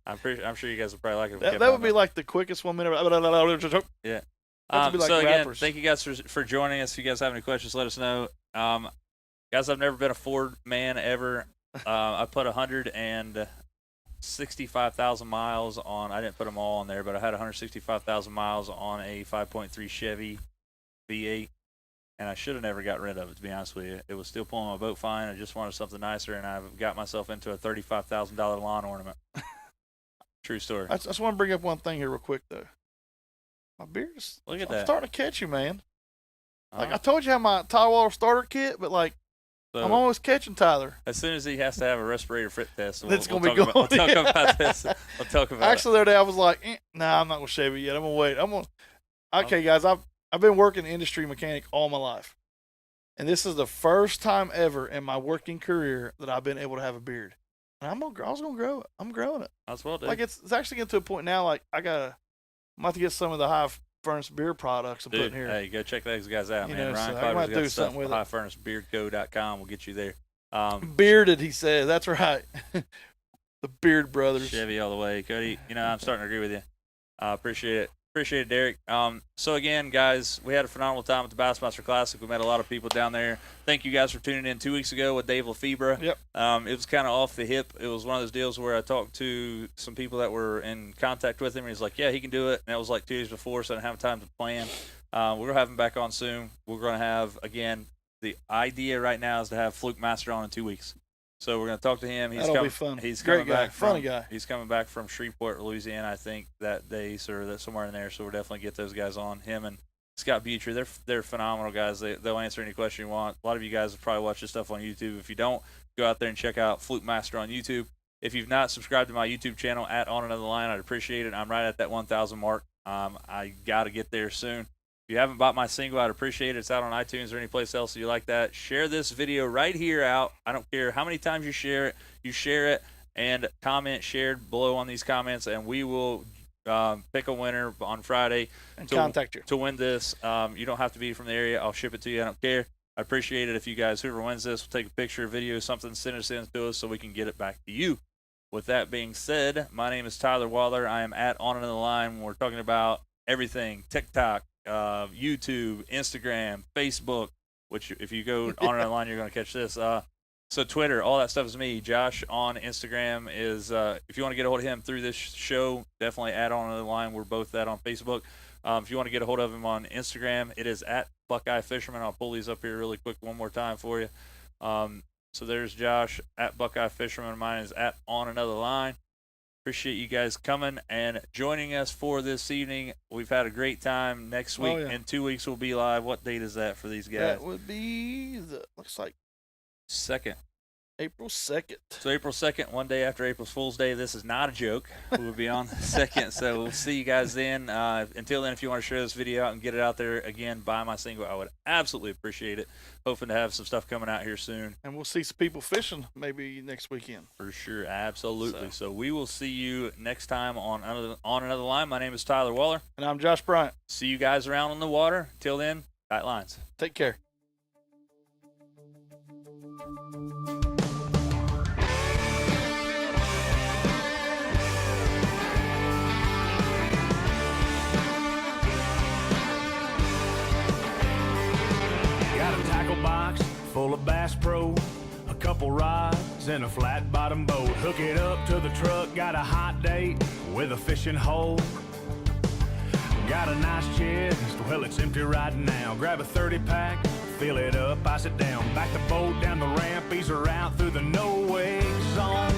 I'm sure you guys would probably like it. That would be like the quickest 1 minute. Yeah. Like so again, rappers. thank you guys for joining us. If you guys have any questions, let us know. Guys, I've never been a Ford man ever. I put 165,000 miles on. I didn't put them all on there, but I had 165,000 miles on a 5.3 Chevy V8, and I should have never got rid of it, to be honest with you. It was still pulling my boat fine. I just wanted something nicer, and I've got myself into a $35,000 lawn ornament. True story. I just want to bring up one thing here real quick, though. My beard is Look at I'm that. starting to catch you, man. Like, Uh-huh. I told you I have my Tyler Waller starter kit, but, like, So, I'm almost catching Tyler. as soon as he has to have a respirator fit test, That's we'll gonna be talk about, going, we'll talk yeah. about this. We'll talk about Actually, the other day I was like, nah, I'm not going to shave it yet. I'm going to wait. Okay, guys, I've been working industry mechanic all my life. And this is the first time ever in my working career that I've been able to have a beard. And I was going to grow it. I'm growing it. That's well, dude. Like, it's actually getting to a point now, like, I'm about to get some of the high furnace beer products I'm Dude, putting here. hey, go check those guys out, You man. know, Ryan so I Carter's might got do the stuff something with at it. highfurnacebeardco.com. We'll get you there. Bearded, he says. That's right. The Beard Brothers. Chevy all the way. Cody, I'm starting to agree with you. Appreciate it. Appreciate it, Derek. So again, guys, we had a phenomenal time at the Bassmaster Classic. We met a lot of people down there. Thank you guys for tuning in 2 weeks ago with Dave Lefebvre. Yep. It was kind of off the hip. It was one of those deals where I talked to some people that were in contact with him, and he's like, yeah, he can do it. And that was like 2 days before, so I didn't have time to plan. We're going to have him back on soon. We're going to have, again, the idea right now is to have Fluke Master on in 2 weeks. So we're going to talk to him. That'll be fun. He's Great coming guy. back Funny from, guy. He's coming back from Shreveport, Louisiana, I think, that day, or somewhere in there. So we'll definitely get those guys on. Him and Scott Butcher, they're phenomenal guys. They'll answer any question you want. A lot of you guys have probably watched this stuff on YouTube. If you don't, go out there and check out Fluke Master on YouTube. If you've not subscribed to my YouTube channel at On Another Line, I'd appreciate it. I'm right at that 1,000 mark. I got to get there soon. If you haven't bought my single, I'd appreciate it. It's out on iTunes or any place else that you like that. Share this video right here out. I don't care how many times you share it. You share it and comment shared below on these comments, and we will pick a winner on Friday And contact you. to win this. You don't have to be from the area. I'll ship it to you. I don't care. I appreciate it if you guys, whoever wins this, will take a picture, video, something, send it to us so we can get it back to you. With that being said, my name is Tyler Waller. I am at On Another Line. We're talking about everything, TikTok, YouTube, Instagram, Facebook, which if you go on Another Line, you're going to catch this. So Twitter, all that stuff is me. Josh on Instagram is, if you want to get a hold of him through this show, definitely add On Another Line. We're both that on Facebook. If you want to get a hold of him on Instagram, it is at Buckeye Fisherman. I'll pull these up here really quick one more time for you. So there's Josh at Buckeye Fisherman. Mine is at On Another Line. Appreciate you guys coming and joining us for this evening. We've had a great time. Next week, in 2 weeks, we'll be live. What date is that for these guys? That would be, looks like 2nd. April 2nd. So April 2nd, one day after April Fool's Day. This is not a joke. We will be on the 2nd. So we'll see you guys then. Until then, if you want to share this video out and get it out there, again, buy my single. I would absolutely appreciate it. Hoping to have some stuff coming out here soon. And we'll see some people fishing maybe next weekend. For sure. Absolutely. So we will see you next time on Another Line. My name is Tyler Waller. And I'm Josh Bryant. See you guys around on the water. Till then, tight lines. Take care. Got a tackle box full of Bass Pro, a couple rods and a flat bottom boat. Hook it up to the truck, got a hot date with a fishing hole. Got a nice chest, well it's empty right now. Grab a 30-pack, fill it up, ice it down. Back the boat down the ramp, ease her out through the no-wake zone.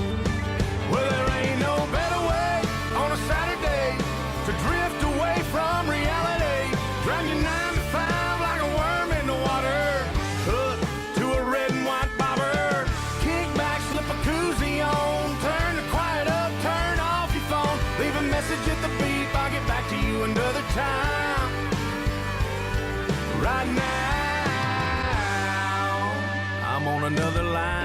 Well, there ain't no better way on a Saturday to drift away from reality. Drown your 9 to 5 like a worm in the water. Hook to a red and white bobber. Kick back, slip a koozie on. Turn the quiet up, turn off your phone. Leave a message at the beep, I'll get back to you another time. Right now, I'm on another line.